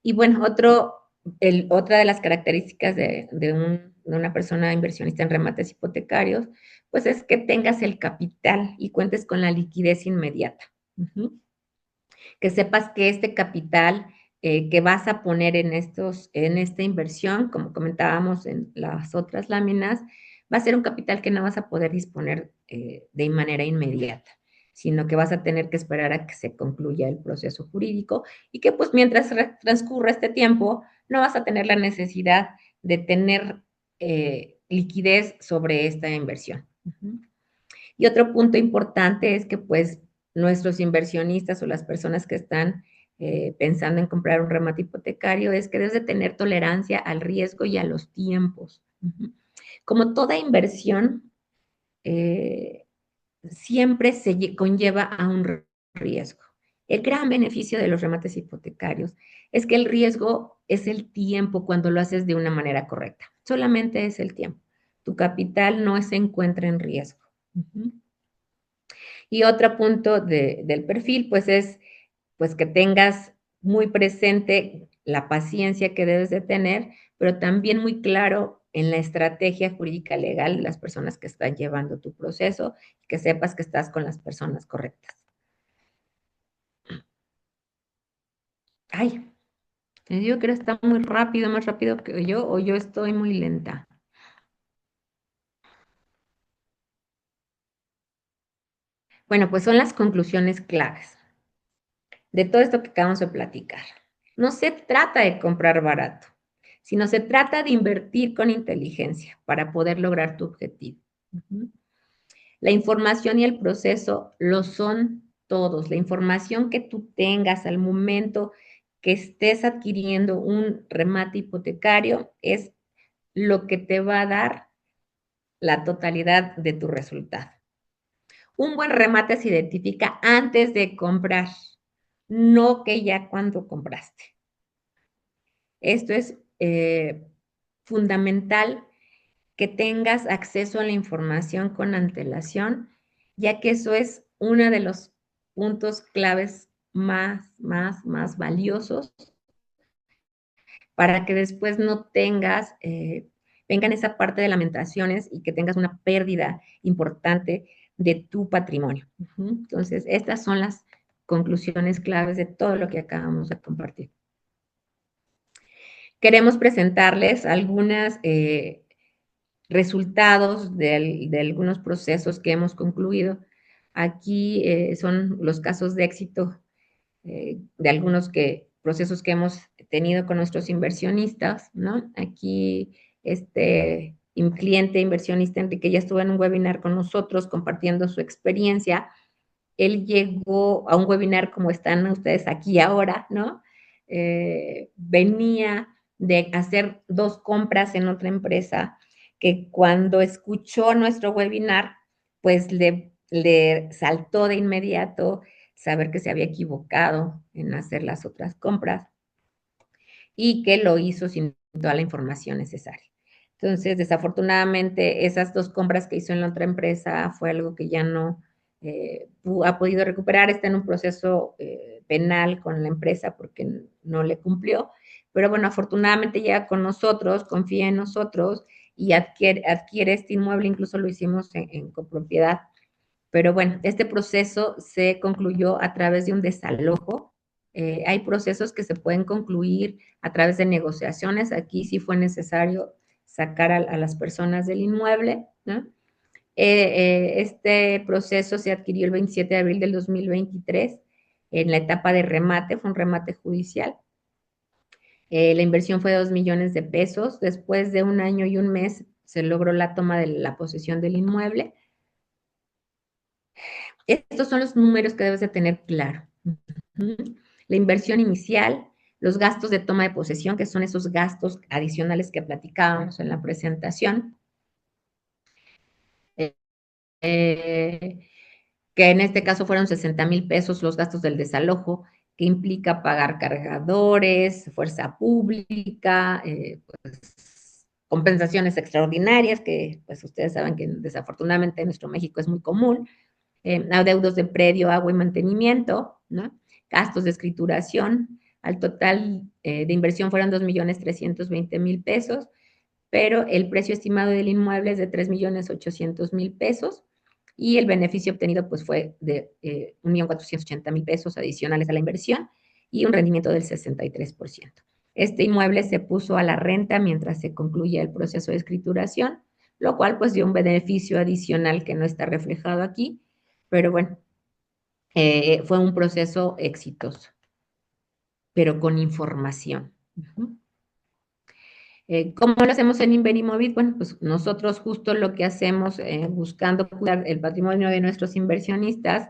Y bueno, otra de las características de una persona inversionista en remates hipotecarios, pues es que tengas el capital y cuentes con la liquidez inmediata. Que sepas que este capital que vas a poner en esta inversión, como comentábamos en las otras láminas, va a ser un capital que no vas a poder disponer de manera inmediata, sino que vas a tener que esperar a que se concluya el proceso jurídico y que pues mientras transcurra este tiempo no vas a tener la necesidad de tener liquidez sobre esta inversión. Y otro punto importante es que pues nuestros inversionistas o las personas que están pensando en comprar un remate hipotecario es que debes de tener tolerancia al riesgo y a los tiempos. Como toda inversión, siempre se conlleva a un riesgo. El gran beneficio de los remates hipotecarios es que el riesgo es el tiempo cuando lo haces de una manera correcta. Solamente es el tiempo. Tu capital no se encuentra en riesgo. Y otro punto del perfil, pues es pues que tengas muy presente la paciencia que debes de tener, pero también muy claro en la estrategia jurídica legal de las personas que están llevando tu proceso, que sepas que estás con las personas correctas. Ay, te digo que está muy rápido, más rápido que yo, o yo estoy muy lenta. Bueno, pues son las conclusiones claves de todo esto que acabamos de platicar. No se trata de comprar barato, sino se trata de invertir con inteligencia para poder lograr tu objetivo. La información y el proceso lo son todos. La información que tú tengas al momento que estés adquiriendo un remate hipotecario es lo que te va a dar la totalidad de tu resultado. Un buen remate se identifica antes de comprar, no que ya cuando compraste. Esto es fundamental que tengas acceso a la información con antelación, ya que eso es uno de los puntos claves más valiosos para que después no tengas, vengan esa parte de lamentaciones y que tengas una pérdida importante de tu patrimonio. Entonces, estas son las conclusiones claves de todo lo que acabamos de compartir. Queremos presentarles algunas resultados de algunos procesos que hemos concluido. Aquí son los casos de éxito de algunos procesos que hemos tenido con nuestros inversionistas, ¿no? Aquí este cliente inversionista Enrique ya estuvo en un webinar con nosotros compartiendo su experiencia. Él llegó a un webinar como están ustedes aquí ahora, ¿no? Venía de hacer 2 compras en otra empresa que cuando escuchó nuestro webinar, pues le saltó de inmediato saber que se había equivocado en hacer las otras compras y que lo hizo sin toda la información necesaria. Entonces, desafortunadamente, esas 2 compras que hizo en la otra empresa fue algo que ya no ha podido recuperar, está en un proceso penal con la empresa porque no le cumplió, pero bueno, afortunadamente llega con nosotros, confía en nosotros y adquiere este inmueble, incluso lo hicimos en copropiedad, pero bueno, este proceso se concluyó a través de un desalojo. Hay procesos que se pueden concluir a través de negociaciones, aquí sí fue necesario sacar a las personas del inmueble, ¿no? Este proceso se adquirió el 27 de abril del 2023 en la etapa de remate, fue un remate judicial. La inversión fue de 2 millones de pesos. Después de 1 año y 1 mes se logró la toma de la posesión del inmueble. Estos son los números que debes de tener claro. La inversión inicial, los gastos de toma de posesión, que son esos gastos adicionales que platicábamos en la presentación. Que en este caso fueron 60,000 pesos los gastos del desalojo, que implica pagar cargadores, fuerza pública, pues, compensaciones extraordinarias, que pues ustedes saben que desafortunadamente en nuestro México es muy común, adeudos de predio, agua y mantenimiento, ¿no? gastos de escrituración. Al total de inversión fueron 2.320.000 pesos, pero el precio estimado del inmueble es de 3.800.000 pesos y el beneficio obtenido pues fue de 1.480.000 pesos adicionales a la inversión y un rendimiento del 63%. Este inmueble se puso a la renta mientras se concluye el proceso de escrituración, lo cual pues dio un beneficio adicional que no está reflejado aquí, pero bueno, fue un proceso exitoso, pero con información. ¿Cómo lo hacemos en Inverimóvil? Bueno, pues nosotros justo lo que hacemos buscando cuidar el patrimonio de nuestros inversionistas,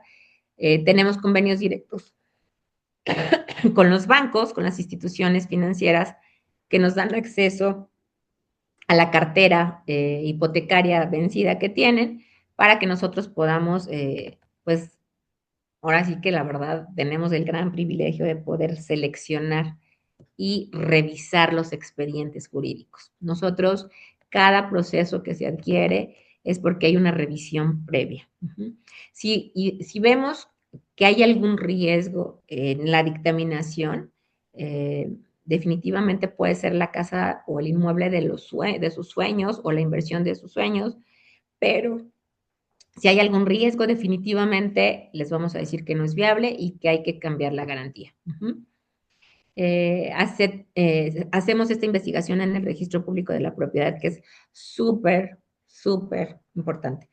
tenemos convenios directos con los bancos, con las instituciones financieras que nos dan acceso a la cartera hipotecaria vencida que tienen para que nosotros podamos, pues, ahora sí que la verdad tenemos el gran privilegio de poder seleccionar y revisar los expedientes jurídicos. Nosotros, cada proceso que se adquiere es porque hay una revisión previa. Si vemos que hay algún riesgo en la dictaminación, definitivamente puede ser la casa o el inmueble de sus sueños o la inversión de sus sueños, pero si hay algún riesgo, definitivamente les vamos a decir que no es viable y que hay que cambiar la garantía. Hacemos esta investigación en el registro público de la propiedad, que es súper, súper importante.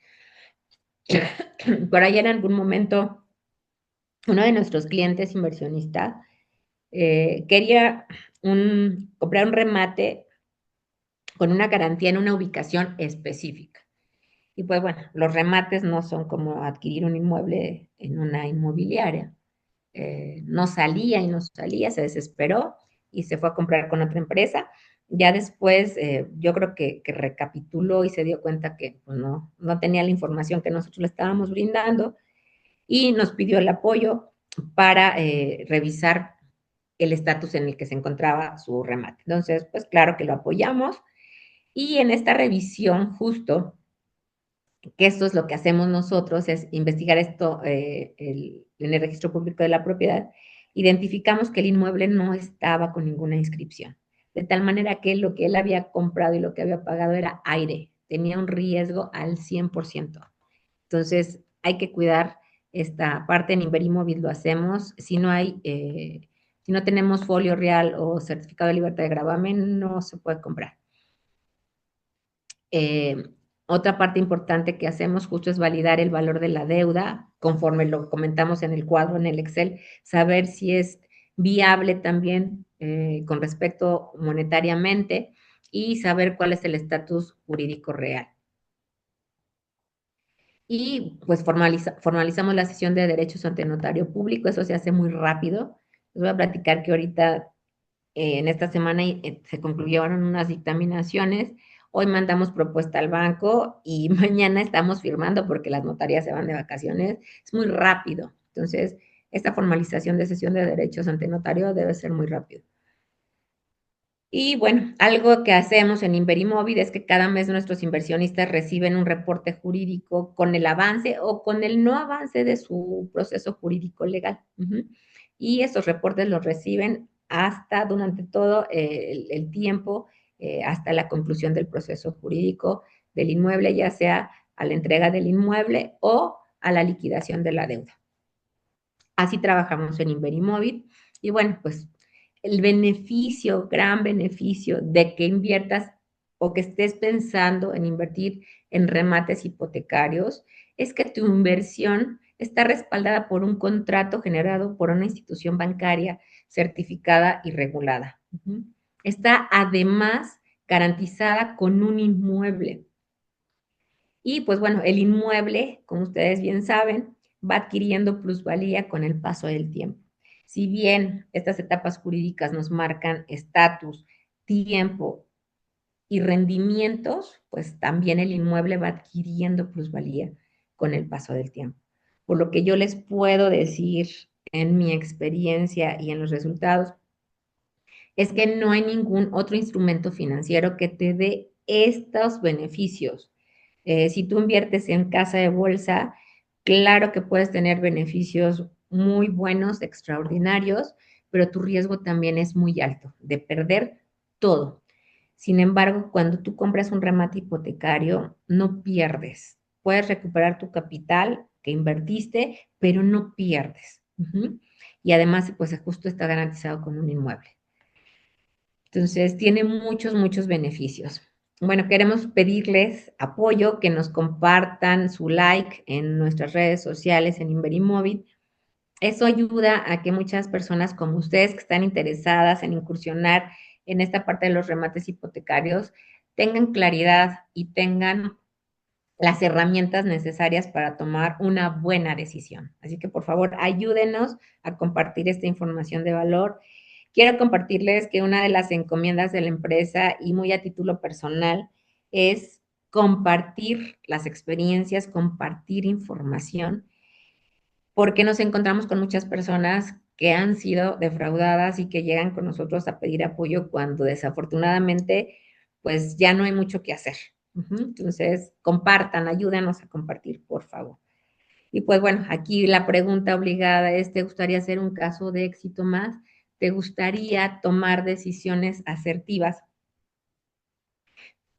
Por ahí en algún momento, uno de nuestros clientes inversionistas quería comprar un remate con una garantía en una ubicación específica. Y pues bueno, los remates no son como adquirir un inmueble en una inmobiliaria. No salía y no salía, se desesperó y se fue a comprar con otra empresa. Ya después, yo creo que recapituló y se dio cuenta que pues, no tenía la información que nosotros le estábamos brindando y nos pidió el apoyo para revisar el estatus en el que se encontraba su remate. Entonces, pues claro que lo apoyamos y en esta revisión justo, que esto es lo que hacemos nosotros, es investigar esto en el registro público de la propiedad, identificamos que el inmueble no estaba con ninguna inscripción, de tal manera que lo que él había comprado y lo que había pagado era aire, tenía un riesgo al 100%. Entonces, hay que cuidar esta parte. En Inverimóvil lo hacemos. Si no tenemos folio real o certificado de libertad de gravamen, no se puede comprar. Otra parte importante que hacemos justo es validar el valor de la deuda, conforme lo comentamos en el cuadro, en el Excel, saber si es viable también con respecto monetariamente y saber cuál es el estatus jurídico real. Y pues formalizamos la sesión de derechos ante notario público, eso se hace muy rápido. Les voy a platicar que ahorita en esta semana se concluyeron unas dictaminaciones. Hoy mandamos propuesta al banco y mañana estamos firmando porque las notarías se van de vacaciones. Es muy rápido. Entonces, esta formalización de sesión de derechos ante notario debe ser muy rápido. Y bueno, algo que hacemos en Inverimóvil es que cada mes nuestros inversionistas reciben un reporte jurídico con el avance o con el no avance de su proceso jurídico legal. Y esos reportes los reciben hasta durante todo el tiempo, hasta la conclusión del proceso jurídico del inmueble, ya sea a la entrega del inmueble o a la liquidación de la deuda. Así trabajamos en Inverimóvil. Y bueno, pues el beneficio, gran beneficio de que inviertas o que estés pensando en invertir en remates hipotecarios es que tu inversión está respaldada por un contrato generado por una institución bancaria certificada y regulada. Está además garantizada con un inmueble. Y pues bueno, el inmueble, como ustedes bien saben, va adquiriendo plusvalía con el paso del tiempo. Si bien estas etapas jurídicas nos marcan estatus, tiempo y rendimientos, pues también el inmueble va adquiriendo plusvalía con el paso del tiempo. Por lo que yo les puedo decir en mi experiencia y en los resultados, es que no hay ningún otro instrumento financiero que te dé estos beneficios. Si tú inviertes en casa de bolsa, claro que puedes tener beneficios muy buenos, extraordinarios, pero tu riesgo también es muy alto de perder todo. Sin embargo, cuando tú compras un remate hipotecario, no pierdes. Puedes recuperar tu capital que invertiste, pero no pierdes. Y además, pues justo está garantizado con un inmueble. Entonces, tiene muchos, muchos beneficios. Bueno, queremos pedirles apoyo, que nos compartan su like en nuestras redes sociales, en Inverimóvil. Eso ayuda a que muchas personas como ustedes que están interesadas en incursionar en esta parte de los remates hipotecarios tengan claridad y tengan las herramientas necesarias para tomar una buena decisión. Así que por favor, ayúdenos a compartir esta información de valor. Quiero compartirles que una de las encomiendas de la empresa y muy a título personal es compartir las experiencias, compartir información, porque nos encontramos con muchas personas que han sido defraudadas y que llegan con nosotros a pedir apoyo cuando desafortunadamente pues ya no hay mucho que hacer. Entonces, compartan, ayúdanos a compartir, por favor. Y pues bueno, aquí la pregunta obligada es, ¿te gustaría hacer un caso de éxito más? ¿Te gustaría tomar decisiones asertivas?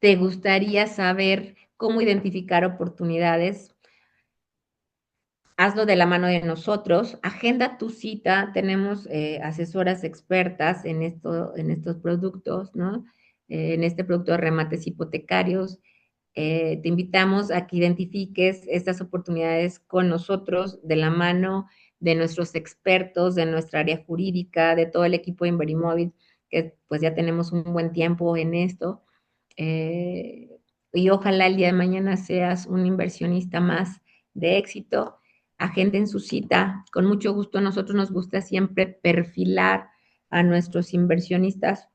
¿Te gustaría saber cómo identificar oportunidades? Hazlo de la mano de nosotros, agenda tu cita, tenemos asesoras expertas en estos productos, ¿no? En este producto de remates hipotecarios. Te invitamos a que identifiques estas oportunidades con nosotros, de la mano de nuestros expertos, de nuestra área jurídica, de todo el equipo de Inverimóvil, que pues ya tenemos un buen tiempo en esto. Eh, y ojalá el día de mañana seas un inversionista más de éxito. Agenden su cita. Con mucho gusto, a nosotros nos gusta siempre perfilar a nuestros inversionistas,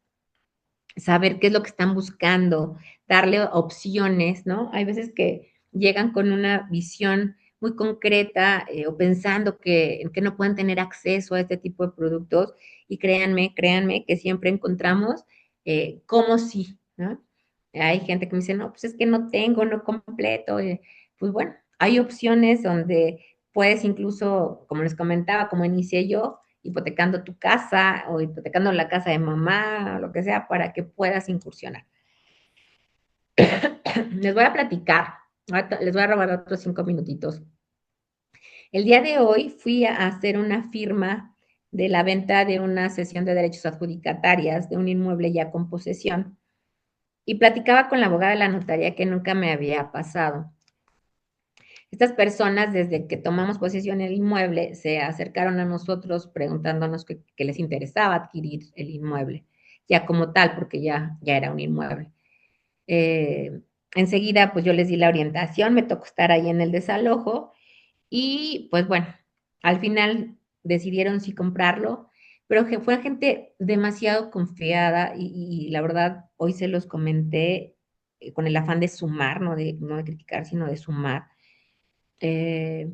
saber qué es lo que están buscando, darle opciones, ¿no? Hay veces que llegan con una visión muy concreta o pensando que no pueden tener acceso a este tipo de productos y créanme que siempre encontramos cómo sí, ¿no? Hay gente que me dice, no, pues es que no tengo, no completo. Pues bueno, hay opciones donde puedes incluso, como les comentaba, como inicié yo, hipotecando tu casa o hipotecando la casa de mamá, o lo que sea, para que puedas incursionar. Les voy a platicar, les voy a robar otros 5 minutitos. El día de hoy fui a hacer una firma de la venta de una cesión de derechos adjudicatarias de un inmueble ya con posesión y platicaba con la abogada de la notaría que nunca me había pasado. Estas personas, desde que tomamos posesión del inmueble, se acercaron a nosotros preguntándonos qué les interesaba adquirir el inmueble, ya como tal, porque ya era un inmueble. Enseguida, pues yo les di la orientación, me tocó estar ahí en el desalojo y pues bueno, al final decidieron sí comprarlo, pero que fue gente demasiado confiada y la verdad, hoy se los comenté con el afán de sumar, no de criticar, sino de sumar. Eh,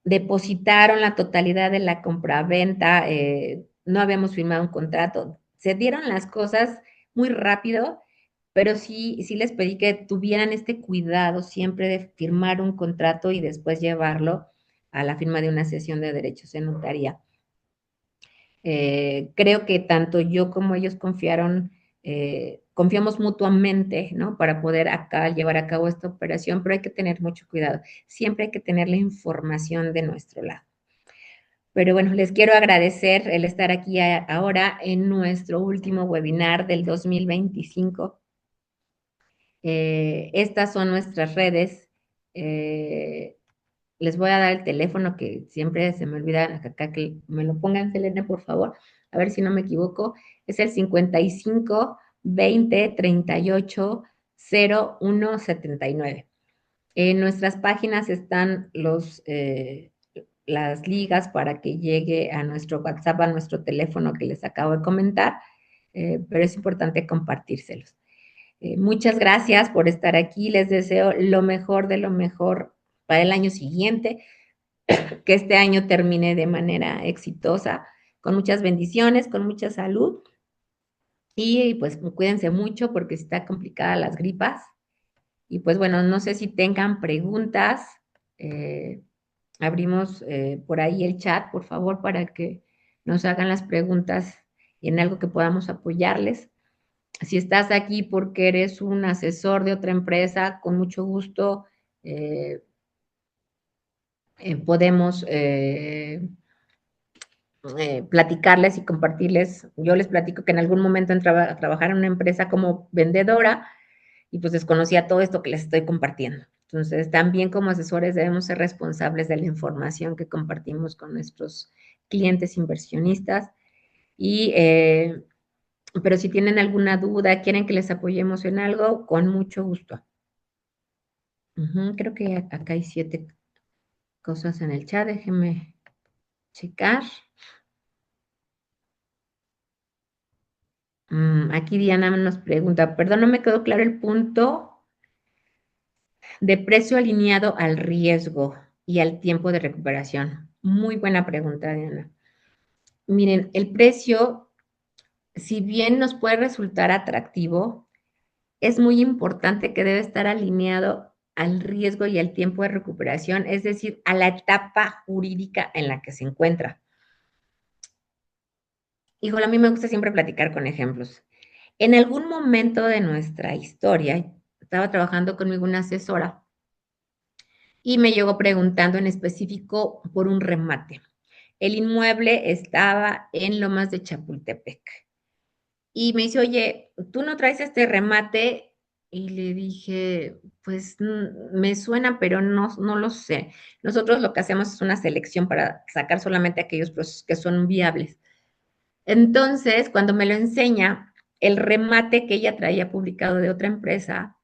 Depositaron la totalidad de la compraventa, no habíamos firmado un contrato, se dieron las cosas muy rápido, pero sí les pedí que tuvieran este cuidado siempre de firmar un contrato y después llevarlo a la firma de una cesión de derechos en notaría. Creo que tanto yo como ellos confiamos mutuamente, ¿no? Para poder acá llevar a cabo esta operación, pero hay que tener mucho cuidado. Siempre hay que tener la información de nuestro lado. Pero bueno, les quiero agradecer el estar aquí ahora en nuestro último webinar del 2025. Estas son nuestras redes. Les voy a dar el teléfono que siempre se me olvida acá que me lo pongan, Selene, por favor, a ver si no me equivoco. Es el 55 20 38 01 79. En nuestras páginas están las ligas para que llegue a nuestro WhatsApp, a nuestro teléfono que les acabo de comentar, pero es importante compartírselos. Muchas gracias por estar aquí. Les deseo lo mejor de lo mejor para el año siguiente, que este año termine de manera exitosa, con muchas bendiciones, con mucha salud. Y pues cuídense mucho porque está complicada las gripas. Y pues bueno, no sé si tengan preguntas. abrimos por ahí el chat, por favor, para que nos hagan las preguntas y en algo que podamos apoyarles. Si estás aquí porque eres un asesor de otra empresa, con mucho gusto podemos platicarles y compartirles. Yo les platico que en algún momento entraba a trabajar en una empresa como vendedora y pues desconocía todo esto que les estoy compartiendo. Entonces, también como asesores debemos ser responsables de la información que compartimos con nuestros clientes inversionistas. Y, pero si tienen alguna duda, quieren que les apoyemos en algo, con mucho gusto. Creo que acá hay 7 cosas en el chat, déjenme checar. Aquí Diana nos pregunta, perdón, no me quedó claro el punto de precio alineado al riesgo y al tiempo de recuperación. Muy buena pregunta, Diana. Miren, el precio, si bien nos puede resultar atractivo, es muy importante que debe estar alineado al riesgo y al tiempo de recuperación, es decir, a la etapa jurídica en la que se encuentra. Híjole, a mí me gusta siempre platicar con ejemplos. En algún momento de nuestra historia, estaba trabajando conmigo una asesora y me llegó preguntando en específico por un remate. El inmueble estaba en Lomas de Chapultepec. Y me dice, oye, ¿tú no traes este remate? Y le dije, pues me suena, pero no lo sé. Nosotros lo que hacemos es una selección para sacar solamente aquellos procesos que son viables. Entonces, cuando me lo enseña, el remate que ella traía publicado de otra empresa,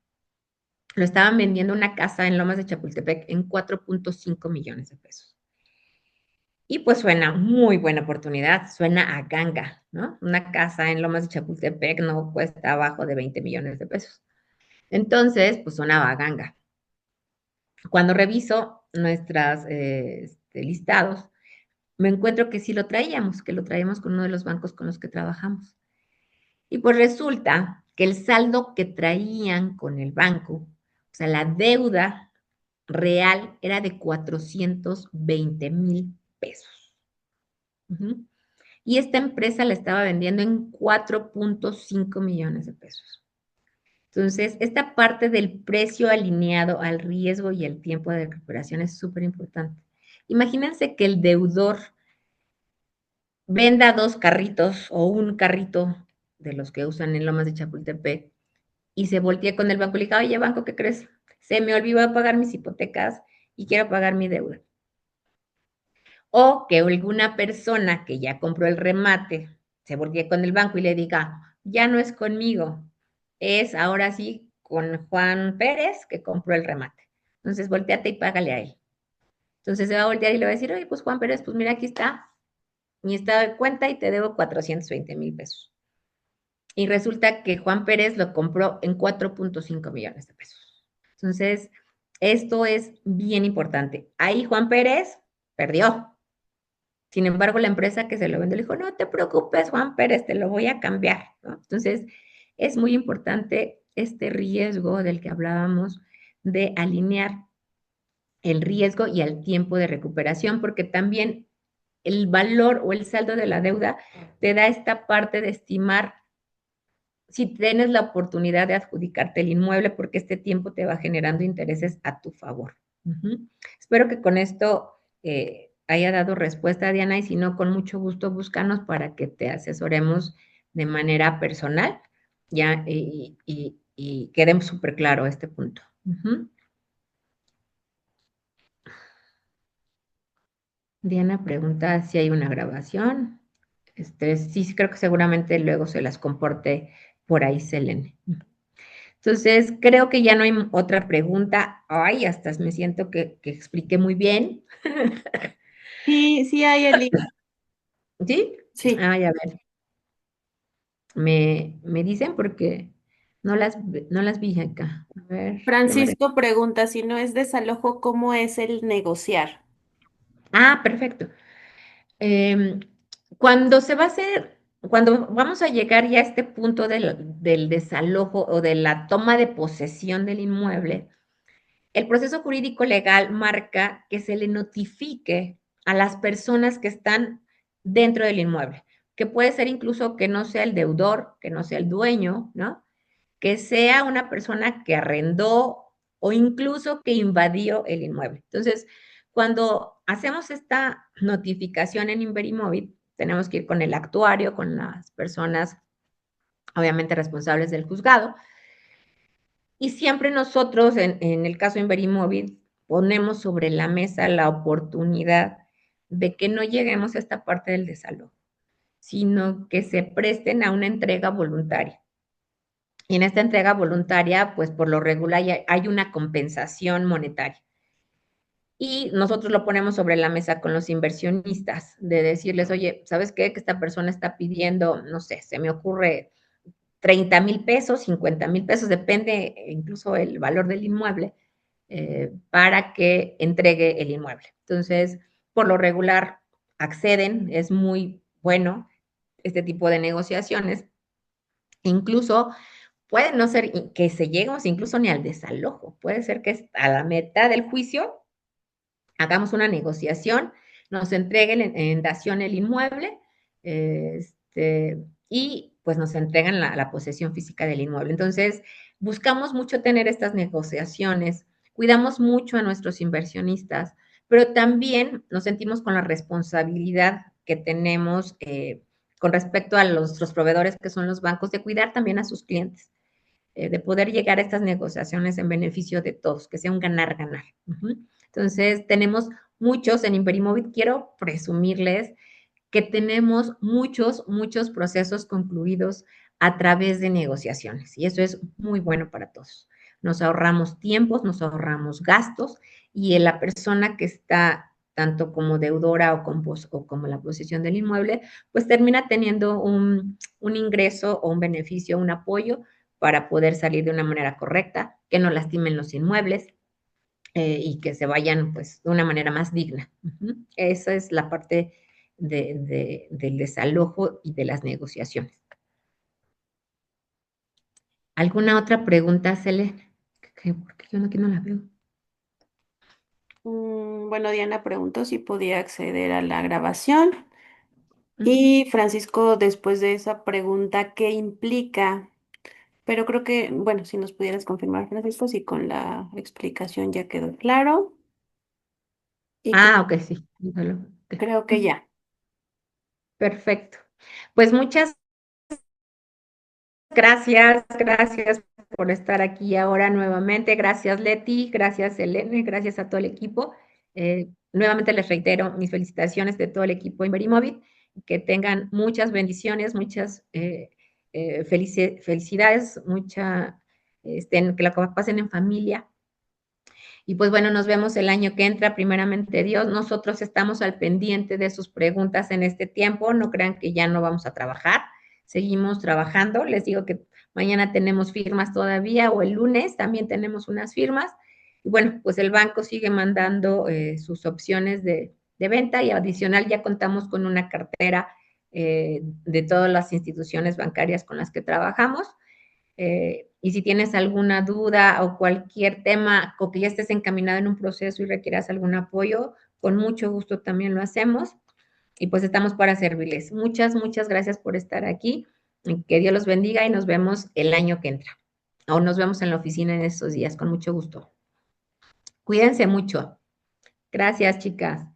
lo estaban vendiendo una casa en Lomas de Chapultepec en 4.5 millones de pesos. Y pues suena muy buena oportunidad, suena a ganga, ¿no? Una casa en Lomas de Chapultepec no cuesta abajo de 20 millones de pesos. Entonces, pues sonaba a ganga. Cuando reviso nuestros listados, me encuentro que sí lo traíamos, que lo traíamos con uno de los bancos con los que trabajamos. Y pues resulta que el saldo que traían con el banco, o sea, la deuda real era de 420,000 pesos. Y esta empresa la estaba vendiendo en 4.5 millones de pesos. Entonces, esta parte del precio alineado al riesgo y el tiempo de recuperación es súper importante. Imagínense que el deudor venda 2 carritos o un carrito de los que usan en Lomas de Chapultepec y se voltea con el banco y le dice, oye, banco, ¿qué crees? Se me olvidó pagar mis hipotecas y quiero pagar mi deuda. O que alguna persona que ya compró el remate se voltee con el banco y le diga, ya no es conmigo, es ahora sí con Juan Pérez que compró el remate. Entonces, volteate y págale a él. Entonces, se va a voltear y le va a decir, oye, pues Juan Pérez, pues mira, aquí está mi estado de cuenta y te debo 420,000 pesos. Y resulta que Juan Pérez lo compró en 4.5 millones de pesos. Entonces, esto es bien importante. Ahí Juan Pérez perdió. Sin embargo, la empresa que se lo vendió le dijo, no te preocupes, Juan Pérez, te lo voy a cambiar, ¿no? Entonces, es muy importante este riesgo del que hablábamos de alinear el riesgo y el tiempo de recuperación, porque también el valor o el saldo de la deuda te da esta parte de estimar si tienes la oportunidad de adjudicarte el inmueble, porque este tiempo te va generando intereses a tu favor. Espero que con esto haya dado respuesta, Diana, y si no, con mucho gusto búscanos para que te asesoremos de manera personal, ya, y quede súper claro este punto. Diana pregunta si hay una grabación. Sí, creo que seguramente luego se las comporte por ahí, Selene. Entonces, creo que ya no hay otra pregunta. Ay, hasta me siento que expliqué muy bien. Sí, hay el link. ¿Sí? Sí. Ay, a ver. Me dicen porque no las vi acá. A ver. Francisco pregunta si no es desalojo, ¿cómo es el negociar? Perfecto. Em, cuando se va a hacer, cuando vamos a llegar ya a este punto del desalojo o de la toma de posesión del inmueble, el proceso jurídico legal marca que se le notifique a las personas que están dentro del inmueble, que puede ser incluso que no sea el deudor, que no sea el dueño, ¿no? Que sea una persona que arrendó o incluso que invadió el inmueble. Entonces, cuando hacemos esta notificación en Inverimóvil, tenemos que ir con el actuario, con las personas obviamente responsables del juzgado, y siempre nosotros, en el caso de Inverimóvil, ponemos sobre la mesa la oportunidad de que no lleguemos a esta parte del desalojo, sino que se presten a una entrega voluntaria. Y en esta entrega voluntaria, pues por lo regular hay una compensación monetaria. Y nosotros lo ponemos sobre la mesa con los inversionistas, de decirles, oye, ¿sabes qué? Que esta persona está pidiendo, no sé, se me ocurre 30,000 pesos, 50,000 pesos, depende incluso el valor del inmueble, para que entregue el inmueble. Entonces, por lo regular, acceden, es muy bueno este tipo de negociaciones. Incluso puede no ser que se lleguemos incluso ni al desalojo, puede ser que a la mitad del juicio hagamos una negociación, nos entreguen en dación el inmueble, y pues nos entregan la posesión física del inmueble. Entonces, buscamos mucho tener estas negociaciones, cuidamos mucho a nuestros inversionistas, pero también nos sentimos con la responsabilidad que tenemos con respecto a nuestros proveedores, que son los bancos, de cuidar también a sus clientes, de poder llegar a estas negociaciones en beneficio de todos, que sea un ganar-ganar. Entonces, tenemos muchos en Imperimóvil, quiero presumirles que tenemos muchos procesos concluidos a través de negociaciones, y eso es muy bueno para todos. Nos ahorramos tiempos, nos ahorramos gastos, y la persona que está tanto como deudora o como la posesión del inmueble, pues termina teniendo un ingreso o un beneficio, un apoyo para poder salir de una manera correcta, que no lastimen los inmuebles, y que se vayan pues de una manera más digna. Esa es la parte del desalojo y de las negociaciones. ¿Alguna otra pregunta, Cele? Porque yo aquí no la veo. Bueno, Diana preguntó si podía acceder a la grabación. Y Francisco, después de esa pregunta, ¿qué implica? Pero creo que, bueno, si nos pudieras confirmar, Francisco, si con la explicación ya quedó claro. Y Ok, sí. creo que ya. Perfecto. Pues muchas gracias por estar aquí ahora nuevamente. Gracias, Leti, gracias, Elena, gracias a todo el equipo. Nuevamente les reitero mis felicitaciones de todo el equipo Inverimóvil, que tengan muchas bendiciones, muchas felicidades, que la pasen en familia. Y pues bueno, nos vemos el año que entra, primeramente Dios. Nosotros estamos al pendiente de sus preguntas en este tiempo. No crean que ya no vamos a trabajar. Seguimos trabajando. Les digo que mañana tenemos firmas todavía, o el lunes también tenemos unas firmas. Y bueno, pues el banco sigue mandando sus opciones de venta, y adicional ya contamos con una cartera de todas las instituciones bancarias con las que trabajamos. Y si tienes alguna duda o cualquier tema, o que ya estés encaminado en un proceso y requieras algún apoyo, con mucho gusto también lo hacemos. Y pues estamos para servirles. Muchas gracias por estar aquí. Que Dios los bendiga, y nos vemos el año que entra. O nos vemos en la oficina en estos días, con mucho gusto. Cuídense mucho. Gracias, chicas.